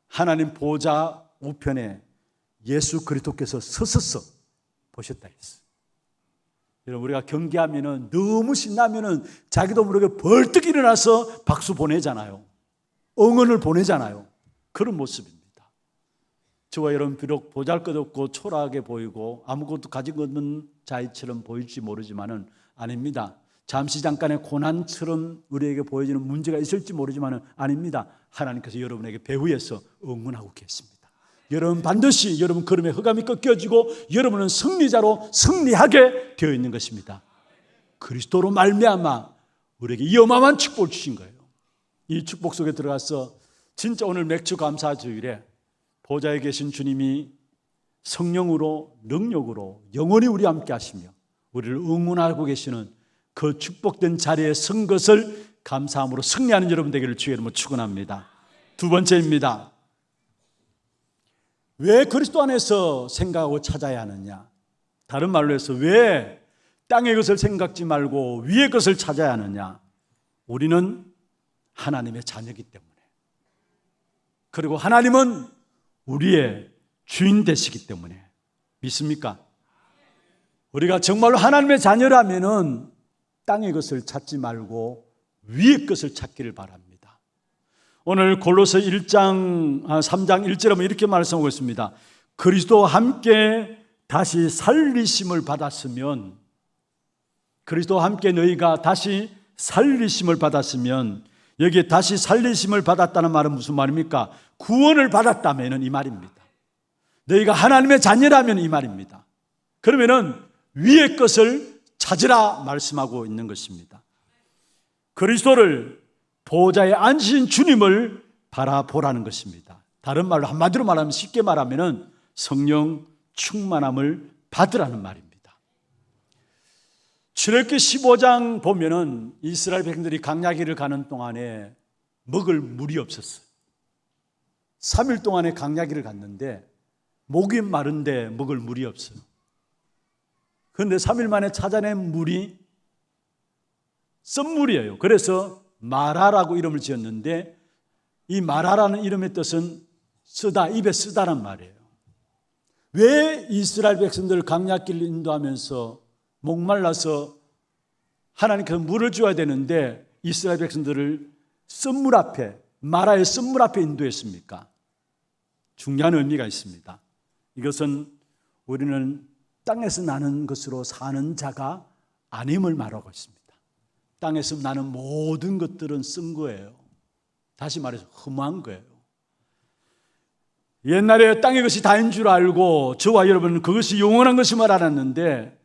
하나님 보좌 우편에 예수 그리스도께서 서서서 보셨다 했어요. 여러분, 우리가 경기하면은 너무 신나면은 자기도 모르게 벌떡 일어나서 박수 보내잖아요. 응원을 보내잖아요. 그런 모습입니다. 저와 여러분 비록 보잘것없고 초라하게 보이고 아무것도 가진 것 없는 자이처럼 보일지 모르지만은 아닙니다. 잠시 잠깐의 고난처럼 우리에게 보여지는 문제가 있을지 모르지만은 아닙니다. 하나님께서 여러분에게 배후에서 응원하고 계십니다. 여러분 반드시 여러분 걸음에 흑암이 꺾여지고 여러분은 승리자로 승리하게 되어 있는 것입니다. 그리스도로 말미암아 우리에게 이 어마어마한 축복을 주신 거예요. 이 축복 속에 들어가서 진짜 오늘 맥주 감사 주일에 보좌에 계신 주님이 성령으로 능력으로 영원히 우리와 함께 하시며 우리를 응원하고 계시는 그 축복된 자리에 선 것을 감사함으로 승리하는 여러분 되기를 주의 이름으로 축원합니다. 두 번째입니다. 왜 그리스도 안에서 생각하고 찾아야 하느냐? 다른 말로 해서 왜 땅의 것을 생각지 말고 위의 것을 찾아야 하느냐? 우리는 하나님의 자녀이기 때문에, 그리고 하나님은 우리의 주인 되시기 때문에. 믿습니까? 우리가 정말로 하나님의 자녀라면은 땅의 것을 찾지 말고 위의 것을 찾기를 바랍니다. 오늘 골로새 3장 1절에 보면 이렇게 말씀하고 있습니다. 그리스도와 함께 다시 살리심을 받았으면, 그리스도와 함께 너희가 다시 살리심을 받았으면, 여기에 다시 살리심을 받았다는 말은 무슨 말입니까? 구원을 받았다면 이 말입니다. 너희가 하나님의 자녀라면 이 말입니다. 그러면은 위의 것을 찾으라 말씀하고 있는 것입니다. 그리스도를, 보좌에 앉으신 주님을 바라보라는 것입니다. 다른 말로, 한마디로 말하면, 쉽게 말하면은 성령 충만함을 받으라는 말입니다. 출애굽기 15장 보면은 이스라엘 백성들이 광야길을 가는 동안에 먹을 물이 없었어요. 3일 동안에 광야길을 갔는데 목이 마른데 먹을 물이 없어요. 그런데 3일 만에 찾아낸 물이 썬물이에요. 그래서 마라라고 이름을 지었는데, 이 마라라는 이름의 뜻은 쓰다, 입에 쓰다란 말이에요. 왜 이스라엘 백성들을 광야길을 인도하면서 목말라서 하나님께서 물을 줘야 되는데 이스라엘 백성들을 썬물 앞에, 마라의 썬물 앞에 인도했습니까? 중요한 의미가 있습니다. 이것은 우리는 땅에서 나는 것으로 사는 자가 아님을 말하고 있습니다. 땅에서 나는 모든 것들은 쓴 거예요. 다시 말해서 흠한 거예요. 옛날에 땅의 것이 다인 줄 알고 저와 여러분은 그것이 영원한 것임을 알았는데,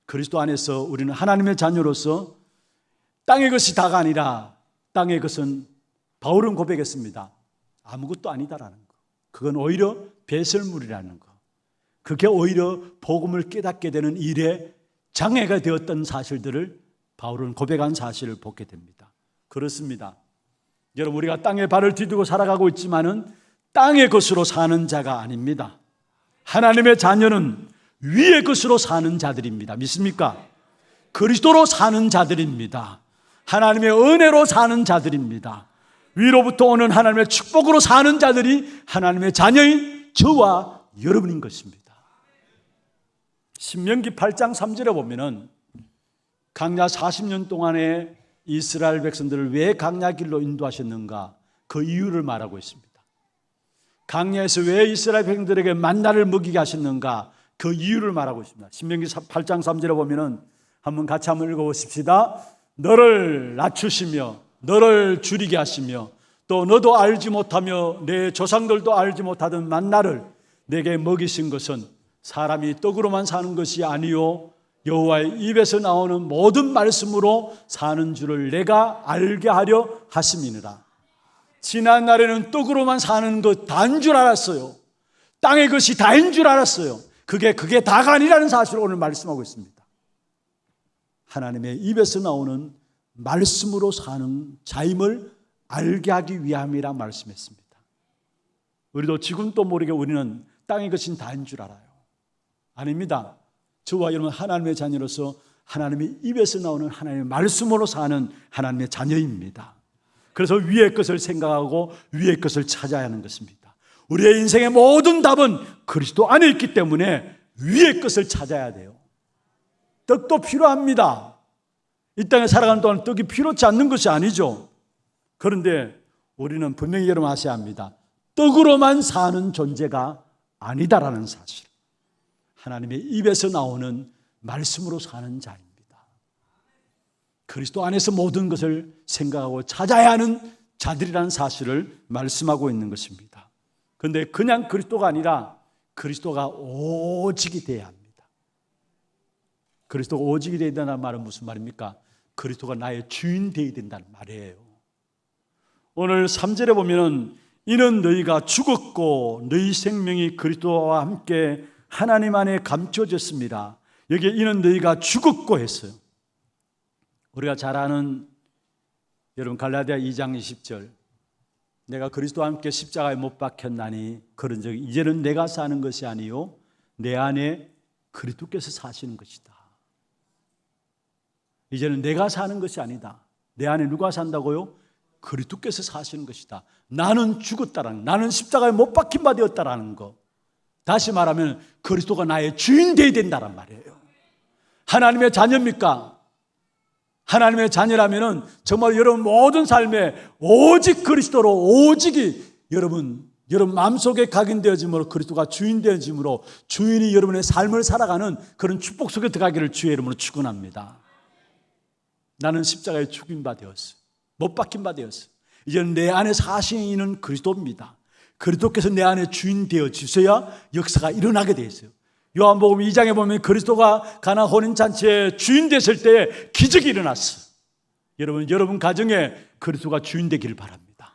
그리스도 안에서 우리는 하나님의 자녀로서 땅의 것이 다가 아니라 땅의 것은, 바울은 고백했습니다. 아무것도 아니다라는 거. 그건 오히려 배설물이라는 거. 그게 오히려 복음을 깨닫게 되는 일에 장애가 되었던 사실들을 바울은 고백한 사실을 보게 됩니다. 그렇습니다. 여러분, 우리가 땅에 발을 디디고 살아가고 있지만은 땅의 것으로 사는 자가 아닙니다. 하나님의 자녀는 위의 것으로 사는 자들입니다. 믿습니까? 그리스도로 사는 자들입니다. 하나님의 은혜로 사는 자들입니다. 위로부터 오는 하나님의 축복으로 사는 자들이 하나님의 자녀인 저와 여러분인 것입니다. 신명기 8장 3절에 보면은 광야 40년 동안에 이스라엘 백성들을 왜 광야길로 인도하셨는가, 그 이유를 말하고 있습니다. 광야에서 왜 이스라엘 백성들에게 만나를 먹이게 하셨는가, 그 이유를 말하고 있습니다. 신명기 8장 3절에 보면은 한번 같이 한번 읽어보십시다. 너를 낮추시며 너를 줄이게 하시며 또 너도 알지 못하며 내 조상들도 알지 못하던 만나를 내게 먹이신 것은 사람이 떡으로만 사는 것이 아니요 여호와의 입에서 나오는 모든 말씀으로 사는 줄을 내가 알게 하려 하심이니라. 지난 날에는 떡으로만 사는 것 다인 줄 알았어요. 땅의 것이 다인 줄 알았어요. 그게 다가 아니라는 사실을 오늘 말씀하고 있습니다. 하나님의 입에서 나오는 말씀으로 사는 자임을 알게 하기 위함이라 말씀했습니다. 우리도 지금도 모르게 우리는 땅의 것인 다인 줄 알아요. 아닙니다. 저와 여러분 하나님의 자녀로서 하나님의 입에서 나오는 하나님의 말씀으로 사는 하나님의 자녀입니다. 그래서 위의 것을 생각하고 위의 것을 찾아야 하는 것입니다. 우리의 인생의 모든 답은 그리스도 안에 있기 때문에 위의 것을 찾아야 돼요. 떡도 필요합니다. 이 땅에 살아가는 동안 떡이 필요치 않는 것이 아니죠. 그런데 우리는 분명히 여러분 아셔야 합니다. 떡으로만 사는 존재가 아니다라는 사실. 하나님의 입에서 나오는 말씀으로 사는 자입니다. 그리스도 안에서 모든 것을 생각하고 찾아야 하는 자들이라는 사실을 말씀하고 있는 것입니다. 그런데 그냥 그리스도가 아니라 그리스도가 오직이 되어야 합니다. 그리스도가 오직이 되어야 된다는 말은 무슨 말입니까? 그리스도가 나의 주인 되어야 된다는 말이에요. 오늘 3절에 보면은 이는 너희가 죽었고 너희 생명이 그리스도와 함께 하나님 안에 감춰졌습니다. 여기에 이는 너희가 죽었고 했어요. 우리가 잘 아는 여러분 갈라디아 2장 20절 내가 그리스도와 함께 십자가에 못 박혔나니 그런 적이 이제는 내가 사는 것이 아니요 내 안에 그리스도께서 사시는 것이다. 이제는 내가 사는 것이 아니다. 내 안에 누가 산다고요? 그리스도께서 사시는 것이다. 나는 죽었다라는, 나는 십자가에 못 박힌 바 되었다라는 거. 다시 말하면 그리스도가 나의 주인 되어야 된다란 말이에요. 하나님의 자녀입니까? 하나님의 자녀라면은 정말 여러분 모든 삶에 오직 그리스도로, 오직이 여러분 마음속에 각인되어짐으로, 그리스도가 주인 되어짐으로 주인이 여러분의 삶을 살아가는 그런 축복 속에 들어가기를 주의 이름으로 축원합니다. 나는 십자가에 죽임 바 되었어. 못 박힌 바 되었어. 이제는 내 안에 사시는 그리스도입니다. 그리스도께서 내 안에 주인 되어 주셔야 역사가 일어나게 되어 있어요. 요한복음 2장에 보면 그리스도가 가나 혼인잔치에 주인 됐을 때 기적이 일어났어. 여러분 가정에 그리스도가 주인 되기를 바랍니다.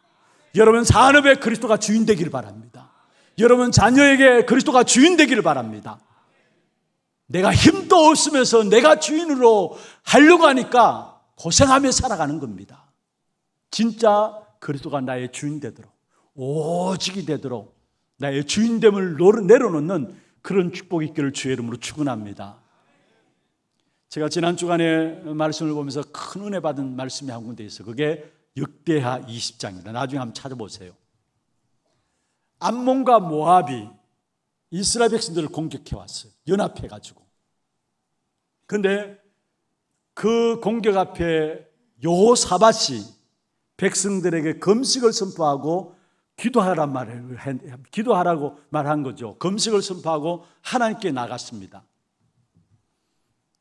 여러분 산업에 그리스도가 주인 되기를 바랍니다. 여러분 자녀에게 그리스도가 주인 되기를 바랍니다. 내가 힘도 없으면서 내가 주인으로 하려고 하니까 고생하며 살아가는 겁니다. 진짜 그리스도가 나의 주인 되도록, 오직이 되도록 나의 주인됨을 내려놓는 그런 축복이 있기를 주의 이름으로 축원합니다. 제가 지난 주간에 말씀을 보면서 큰 은혜 받은 말씀이 한 군데 있어요. 그게 역대하 20장입니다. 나중에 한번 찾아보세요. 암몬과 모압이 이스라엘 백성들을 공격해 왔어요. 연합해 가지고. 그런데 그 공격 앞에 여호사밧이 백성들에게 금식을 선포하고 기도하라고 말한 거죠. 금식을 선포하고 하나님께 나갔습니다.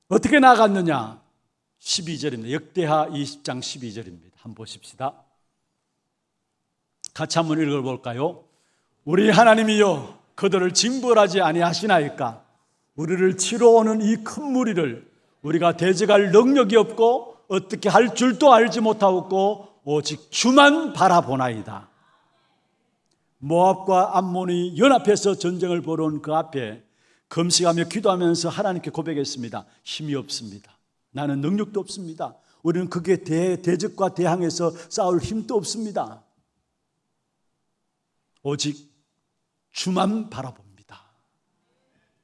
어떻게 나갔느냐? 12절입니다. 역대하 20장 12절입니다. 한번 보십시다. 같이 한번 읽어볼까요? 우리 하나님이여 그들을 징벌하지 아니하시나이까? 우리를 치러 오는 이 큰 무리를 우리가 대적할 능력이 없고 어떻게 할 줄도 알지 못하고 오직 주만 바라보나이다. 모압과 암몬이 연합해서 전쟁을 벌여 온 그 앞에 금식하며 기도하면서 하나님께 고백했습니다. 힘이 없습니다. 나는 능력도 없습니다. 우리는 그게 대적과 대항해서 싸울 힘도 없습니다. 오직 주만 바라봅니다.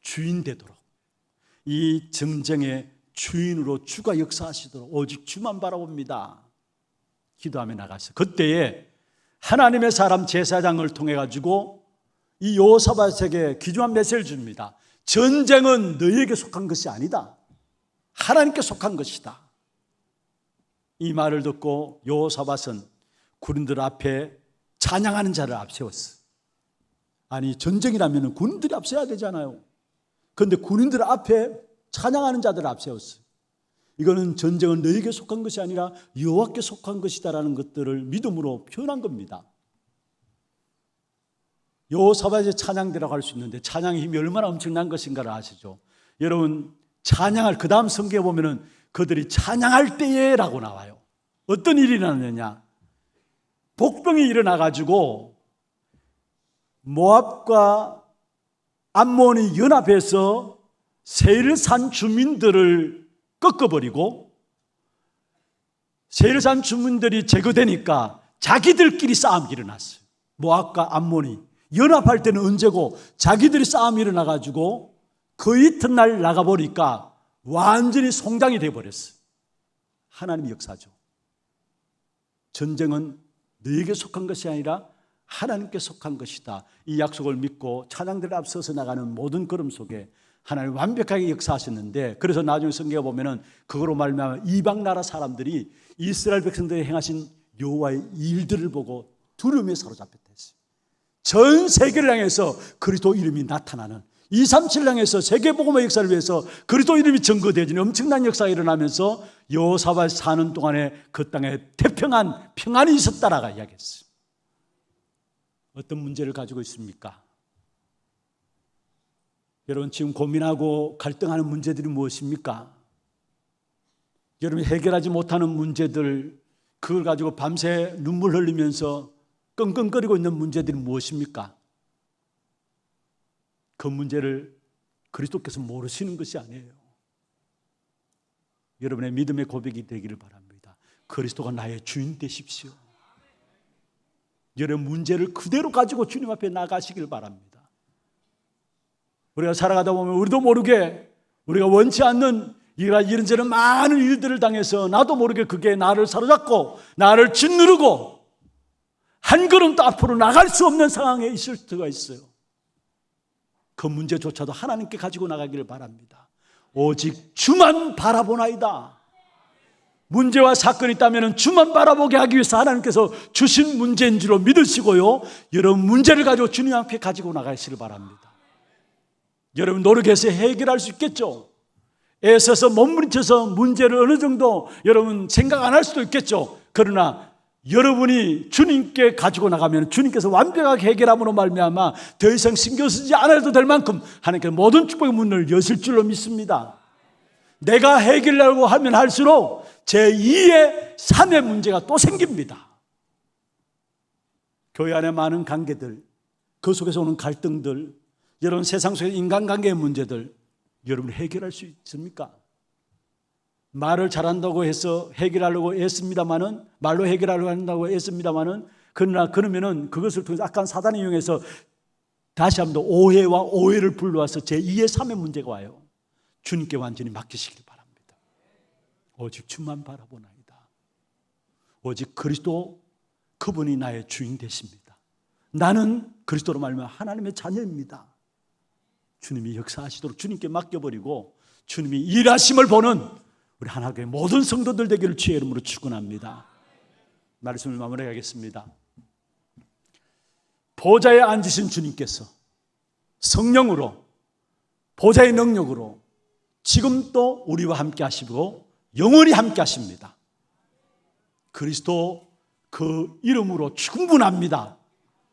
주인 되도록, 이 전쟁의 주인으로 주가 역사하시도록 오직 주만 바라봅니다. 기도하며 나갔어요. 그때에 하나님의 사람 제사장을 통해 가지고 이 여호사밧에게 귀중한 메시지를 줍니다. 전쟁은 너희에게 속한 것이 아니다. 하나님께 속한 것이다. 이 말을 듣고 여호사밧은 군인들 앞에 찬양하는 자를 앞세웠어. 아니 전쟁이라면 군인들이 앞서야 되잖아요. 그런데 군인들 앞에 찬양하는 자들을 앞세웠어. 이거는 전쟁은 너에게 속한 것이 아니라 여호와께 속한 것이다라는 것들을 믿음으로 표현한 겁니다. 여호사밧의 찬양대라고 할 수 있는데 찬양의 힘이 얼마나 엄청난 것인가를 아시죠? 여러분 찬양할 그 다음 성경에 보면은 그들이 찬양할 때에라고 나와요. 어떤 일이 일어났느냐? 복병이 일어나가지고 모압과 암몬이 연합해서 세일산 주민들을 꺾어버리고 세일산 주민들이 제거되니까 자기들끼리 싸움이 일어났어요. 모압과 암몬이 연합할 때는 언제고 자기들이 싸움이 일어나가지고 그 이튿날 나가보니까 완전히 송장이 되어버렸어요. 하나님의 역사죠. 전쟁은 너에게 속한 것이 아니라 하나님께 속한 것이다. 이 약속을 믿고 찬양들을 앞서서 나가는 모든 걸음 속에 하나님 완벽하게 역사하셨는데, 그래서 나중에 성경에 보면은 그거로 말미암아 이방 나라 사람들이 이스라엘 백성들이 행하신 여호와의 일들을 보고 두려움에 사로잡혔다 했어요. 전 세계를 향해서 그리스도 이름이 나타나는 237을 향해서 세계복음의 역사를 위해서 그리스도 이름이 증거되어지는 엄청난 역사가 일어나면서 여호사밧 사는 동안에 그 땅에 태평한 평안이 있었다라고 이야기했어요. 어떤 문제를 가지고 있습니까? 여러분 지금 고민하고 갈등하는 문제들이 무엇입니까? 여러분이 해결하지 못하는 문제들, 그걸 가지고 밤새 눈물 흘리면서 끙끙거리고 있는 문제들이 무엇입니까? 그 문제를 그리스도께서 모르시는 것이 아니에요. 여러분의 믿음의 고백이 되기를 바랍니다. 그리스도가 나의 주인 되십시오. 여러분 문제를 그대로 가지고 주님 앞에 나가시길 바랍니다. 우리가 살아가다 보면 우리도 모르게 우리가 원치 않는 이런저런 많은 일들을 당해서 나도 모르게 그게 나를 사로잡고 나를 짓누르고 한 걸음도 앞으로 나갈 수 없는 상황에 있을 수가 있어요. 그 문제조차도 하나님께 가지고 나가기를 바랍니다. 오직 주만 바라보나이다. 문제와 사건이 있다면 주만 바라보게 하기 위해서 하나님께서 주신 문제인 줄로 믿으시고요, 여러분 문제를 가지고 주님 앞에 가지고 나가시길 바랍니다. 여러분 노력해서 해결할 수 있겠죠. 애써서 몸부림쳐서 문제를 어느 정도 여러분 생각 안 할 수도 있겠죠. 그러나 여러분이 주님께 가지고 나가면 주님께서 완벽하게 해결함으로 말미암아 더 이상 신경 쓰지 않아도 될 만큼 하나님께서 모든 축복의 문을 여실 줄로 믿습니다. 내가 해결하려고 하면 할수록 제2의 3의 문제가 또 생깁니다. 교회 안에 많은 관계들, 그 속에서 오는 갈등들, 여러분 세상 속의 인간관계의 문제들 여러분 해결할 수 있습니까? 말을 잘한다고 해서 해결하려고 했습니다마는, 말로 해결하려고 한다고 했습니다마는, 그러면은 그것을 통해서 악한 사단이 이용해서 다시 한번 더 오해와 오해를 불러와서 제2의 3의 문제가 와요. 주님께 완전히 맡기시길 바랍니다. 오직 주만 바라보나이다. 오직 그리스도, 그분이 나의 주인 되십니다. 나는 그리스도로 말미암아 하나님의 자녀입니다. 주님이 역사하시도록 주님께 맡겨버리고 주님이 일하심을 보는 우리 하나교회 모든 성도들 되기를 주의 이름으로 축원합니다. 말씀을 마무리하겠습니다. 보좌에 앉으신 주님께서 성령으로, 보좌의 능력으로 지금 또 우리와 함께 하시고 영원히 함께 하십니다. 그리스도 그 이름으로 충분합니다.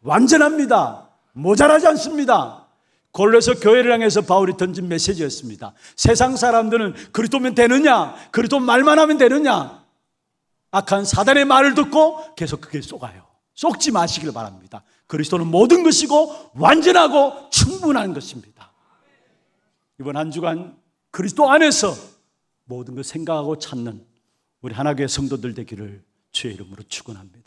완전합니다. 모자라지 않습니다. 골로새 교회를 향해서 바울이 던진 메시지였습니다. 세상 사람들은 그리스도면 되느냐, 그리스도 말만 하면 되느냐, 악한 사단의 말을 듣고 계속 그게 쏘가요. 쏙지 마시길 바랍니다. 그리스도는 모든 것이고 완전하고 충분한 것입니다. 이번 한 주간 그리스도 안에서 모든 걸 생각하고 찾는 우리 하나교회 성도들 되기를 주의 이름으로 축원합니다.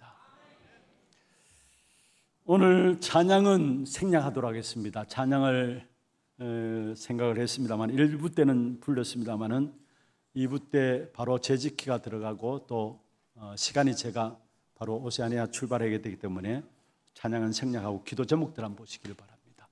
오늘 찬양은 생략하도록 하겠습니다. 찬양을 생각을 했습니다만 1부 때는 불렀습니다만은 2부 때 바로 재직기가 들어가고 또 시간이 제가 바로 오세아니아 출발하게 되기 때문에 찬양은 생략하고 기도 제목들 한번 보시기를 바랍니다.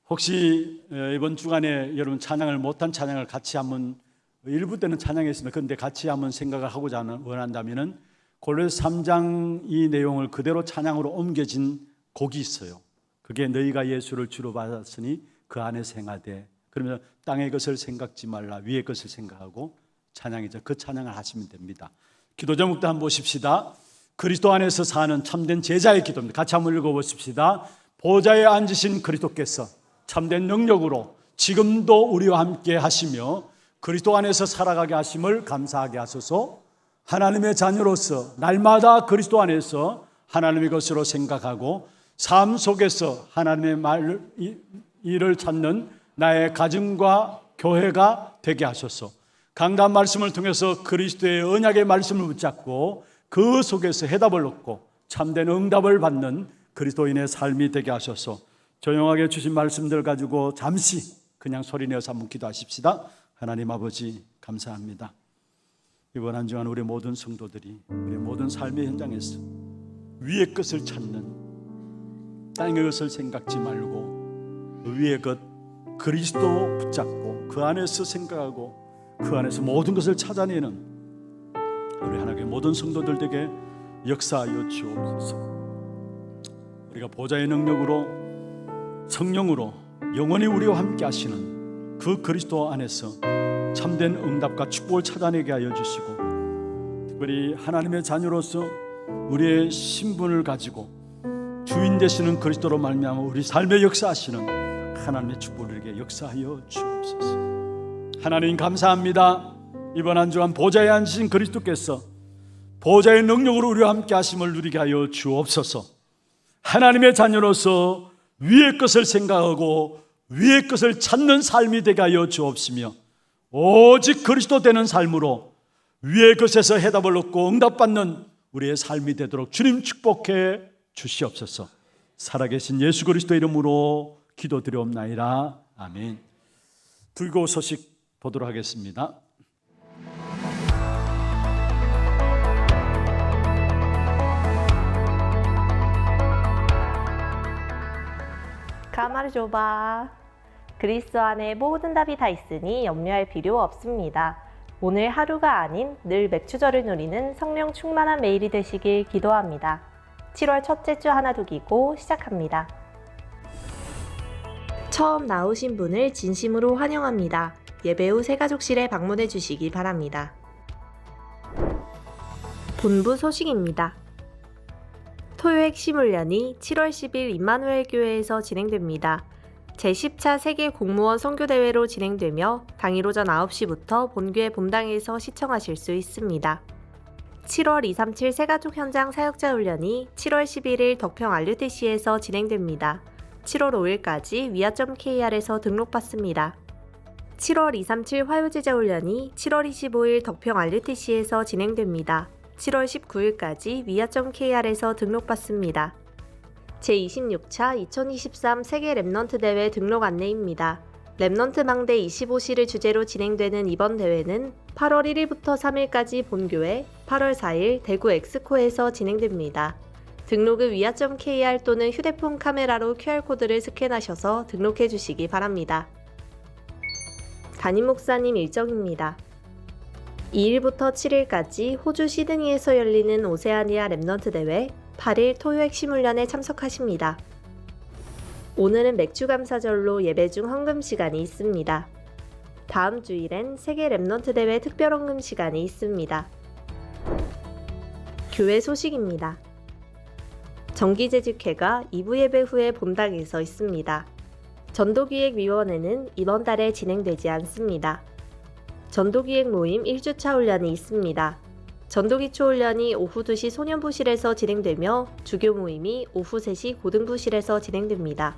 혹시 이번 주간에 여러분 찬양을 못한 찬양을 같이 한번 1부 때는 찬양했습니다. 그런데 같이 한번 생각을 하고자 원한다면은 골로새 3장 이 내용을 그대로 찬양으로 옮겨진 곡이 있어요. 그게 너희가 예수를 주로 받았으니 그 안에서 행하되, 그러면 땅의 것을 생각지 말라 위의 것을 생각하고 찬양이죠. 그 찬양을 하시면 됩니다. 기도 제목도 한번 보십시다. 그리스도 안에서 사는 참된 제자의 기도입니다. 같이 한번 읽어보십시다. 보좌에 앉으신 그리스도께서 참된 능력으로 지금도 우리와 함께 하시며 그리스도 안에서 살아가게 하심을 감사하게 하소서. 하나님의 자녀로서 날마다 그리스도 안에서 하나님의 것으로 생각하고 삶 속에서 하나님의 일을 찾는 나의 가정과 교회가 되게 하소서. 강단 말씀을 통해서 그리스도의 언약의 말씀을 붙잡고 그 속에서 해답을 얻고 참된 응답을 받는 그리스도인의 삶이 되게 하소서. 조용하게 주신 말씀들 가지고 잠시 그냥 소리내어서 한번 기도하십시다. 하나님 아버지 감사합니다. 이번 한 주간 우리 모든 성도들이 우리 모든 삶의 현장에서 위의 것을 찾는, 땅의 것을 생각지 말고 위의 것 그리스도 붙잡고 그 안에서 생각하고 그 안에서 모든 것을 찾아내는 우리 하나님의 모든 성도들에게 역사하여 주옵소서. 우리가 보좌의 능력으로 성령으로 영원히 우리와 함께 하시는 그 그리스도 안에서 참된 응답과 축복을 찾아내게 하여 주시고, 특별히 하나님의 자녀로서 우리의 신분을 가지고 주인 되시는 그리스도로 말미암아 우리 삶에 역사하시는 하나님의 축복을 역사하여 주옵소서. 하나님 감사합니다. 이번 한 주간 보좌에 앉으신 그리스도께서 보좌의 능력으로 우리와 함께 하심을 누리게 하여 주옵소서. 하나님의 자녀로서 위의 것을 생각하고 위의 것을 찾는 삶이 되게 하여 주옵시며 오직 그리스도 되는 삶으로 위의 것에서 해답을 얻고 응답받는 우리의 삶이 되도록 주님 축복해 주시옵소서. 살아계신 예수 그리스도 이름으로 기도드리옵나이다. 아멘. 불교 소식 보도록 하겠습니다. 가마르조바. 그리스도 안에 모든 답이 다 있으니 염려할 필요 없습니다. 오늘 하루가 아닌 늘 맥주절을 누리는 성령 충만한 매일이 되시길 기도합니다. 7월 첫째 주 하나두기고 시작합니다. 처음 나오신 분을 진심으로 환영합니다. 예배 후 새가족실에 방문해 주시기 바랍니다. 본부 소식입니다. 토요 핵심 훈련이 7월 10일 임마누엘 교회에서 진행됩니다. 제10차 세계 공무원 선교대회로 진행되며 당일 오전 9시부터 본교회 본당에서 시청하실 수 있습니다. 7월 237 새가족 현장 사역자 훈련이 7월 11일 덕평 RUTC에서 진행됩니다. 7월 5일까지 위아.kr에서 등록받습니다. 7월 237 화요제자 훈련이 7월 25일 덕평 RUTC에서 진행됩니다. 7월 19일까지 위아.kr에서 등록받습니다. 제26차 2023 세계 랩넌트 대회 등록 안내입니다. 랩넌트 망대 25시를 주제로 진행되는 이번 대회는 8월 1일부터 3일까지 본교회, 8월 4일 대구 엑스코에서 진행됩니다. 등록은 위아.kr 또는 휴대폰 카메라로 QR코드를 스캔하셔서 등록해 주시기 바랍니다. 담임 목사님 일정입니다. 2일부터 7일까지 호주 시드니에서 열리는 오세아니아 랩넌트 대회 8일 토요 핵심 훈련에 참석하십니다. 오늘은 맥주 감사절로 예배 중 헌금 시간이 있습니다. 다음 주일엔 세계 랩넌트 대회 특별 헌금 시간이 있습니다. 교회 소식입니다. 정기재직회가 2부 예배 후에 본당에서 있습니다. 전도기획위원회는 이번 달에 진행되지 않습니다. 전도기획 모임 1주차 훈련이 있습니다. 전도기초 훈련이 오후 2시 소년부실에서 진행되며 주교 모임이 오후 3시 고등부실에서 진행됩니다.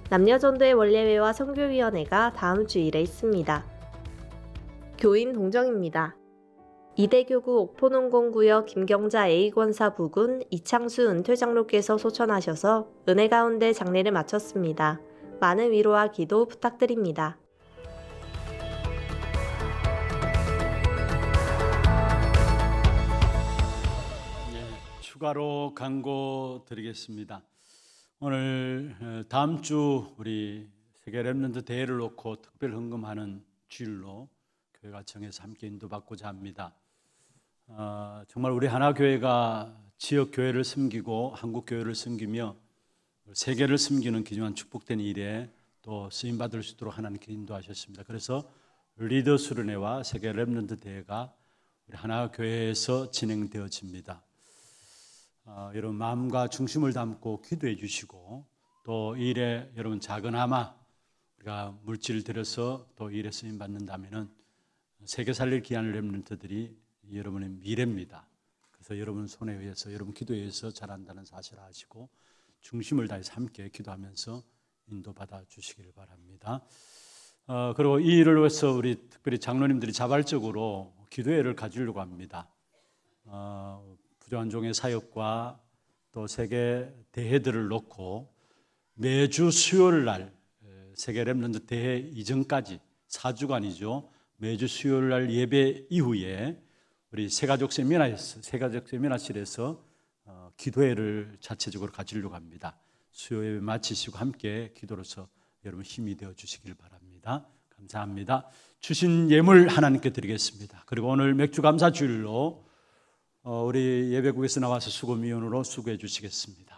남녀전도의 원례회와 선교위원회가 다음 주일에 있습니다. 교인 동정입니다. 이대교구 옥포농공구역 김경자 A권사 부군 이창수 은퇴장로께서 소천하셔서 은혜 가운데 장례를 마쳤습니다. 많은 위로와 기도 부탁드립니다. 추가로 광고 드리겠습니다. 오늘 다음 주 우리 세계 랩넌트 대회를 놓고 특별 헌금하는 주일로 교회가 정해서 함께 인도받고자 합니다. 정말 우리 하나교회가 지역 교회를 섬기고 한국 교회를 섬기며 세계를 섬기는 귀중한 축복된 일에 또 쓰임 받을 수 있도록 하나님께 인도하셨습니다. 그래서 리더 수련회와 세계 랩넌트 대회가 우리 하나교회에서 진행되어집니다. 여러분 마음과 중심을 담고 기도해 주시고 또 이 일에 여러분 작은아마 우리가 물질을 들여서 또 이 일에 쓰임 받는다면은 세계 살릴 귀한 렘넌트들이 여러분의 미래입니다. 그래서 여러분 손에 의해서 여러분 기도에 의해서 잘한다는 사실을 아시고 중심을 다해서 함께 기도하면서 인도받아 주시길 바랍니다. 그리고 이 일을 위해서 우리 특별히 장로님들이 자발적으로 기도회를 가지려고 합니다. 부조한종의 사역과 또 세계 대회들을 놓고 매주 수요일 날 세계 렘넌트 대회 이전까지 4주간이죠. 매주 수요일 날 예배 이후에 우리 새가족 세미나실에서 기도회를 자체적으로 가지려고 합니다. 수요 예배 마치시고 함께 기도로서 여러분 힘이 되어 주시길 바랍니다. 감사합니다. 주신 예물 하나님께 드리겠습니다. 그리고 오늘 맥주 감사 주일로 우리 예배국에서 나와서 수고미원으로 수고해 주시겠습니다.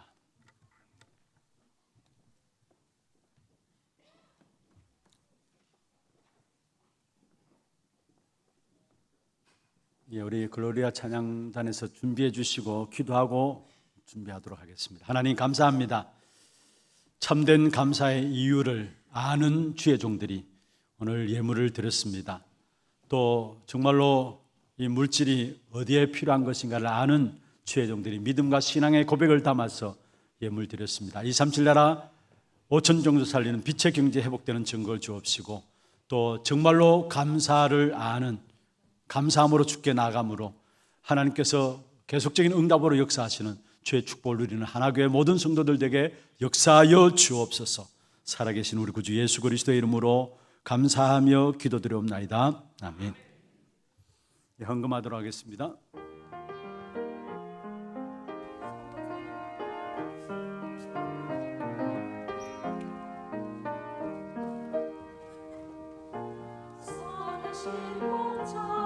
우리 글로리아 찬양단에서 준비해 주시고 기도하고 준비하도록 하겠습니다. 하나님 감사합니다. 참된 감사의 이유를 아는 주의 종들이 오늘 예물을 드렸습니다. 또 정말로 이 물질이 어디에 필요한 것인가를 아는 주의 종들이 믿음과 신앙의 고백을 담아서 예물 드렸습니다. 237 나라 5천 정도 살리는 빛의 경제 회복되는 증거를 주옵시고 또 정말로 감사를 아는 감사함으로 주께 나아감으로 하나님께서 계속적인 응답으로 역사하시는 주의 축복을 누리는 하나교회 모든 성도들에게 역사하여 주옵소서. 살아계신 우리 구주 예수 그리스도의 이름으로 감사하며 기도드리옵나이다. 아멘. 헌금하도록 하겠습니다. 선하신 목자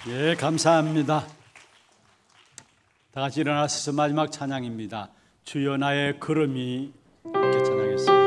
예, 감사합니다. 다 같이 일어나서 마지막 찬양입니다. 주여 나의 걸음이, 함께 찬양했습니다.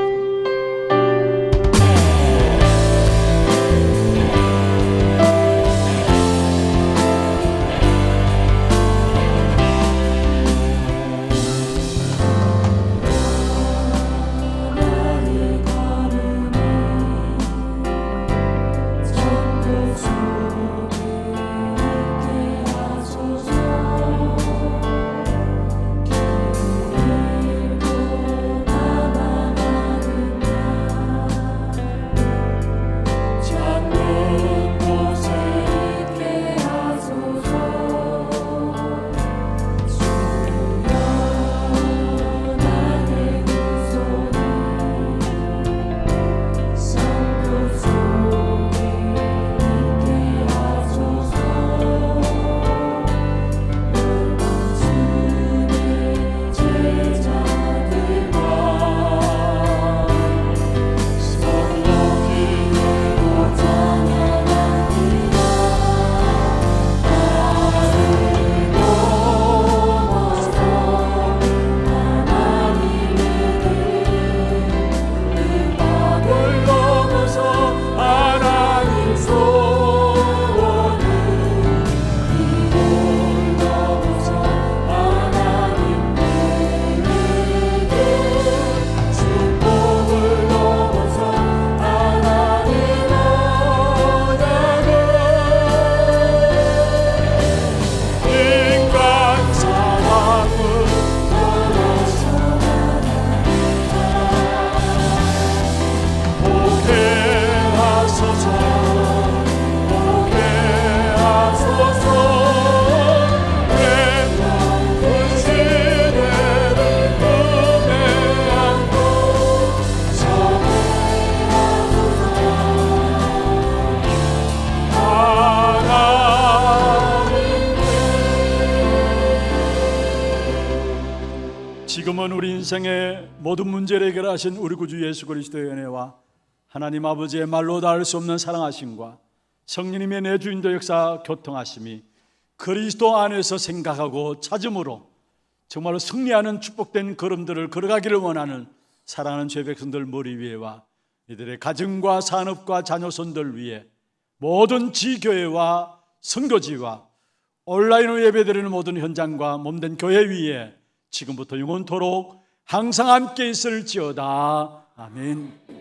지금은 우리 인생의 모든 문제를 해결하신 우리 구주 예수 그리스도의 은혜와 하나님 아버지의 말로 닿을 수 없는 사랑하심과 성령님의 내주인도 역사 교통하심이 그리스도 안에서 생각하고 찾음으로 정말로 승리하는 축복된 걸음들을 걸어가기를 원하는 사랑하는 죄 백성들 머리 위에와 이들의 가정과 산업과 자녀손들 위에 모든 지교회와 선교지와 온라인으로 예배드리는 모든 현장과 몸된 교회 위에 지금부터 영원토록 항상 함께 있을지어다. 아멘.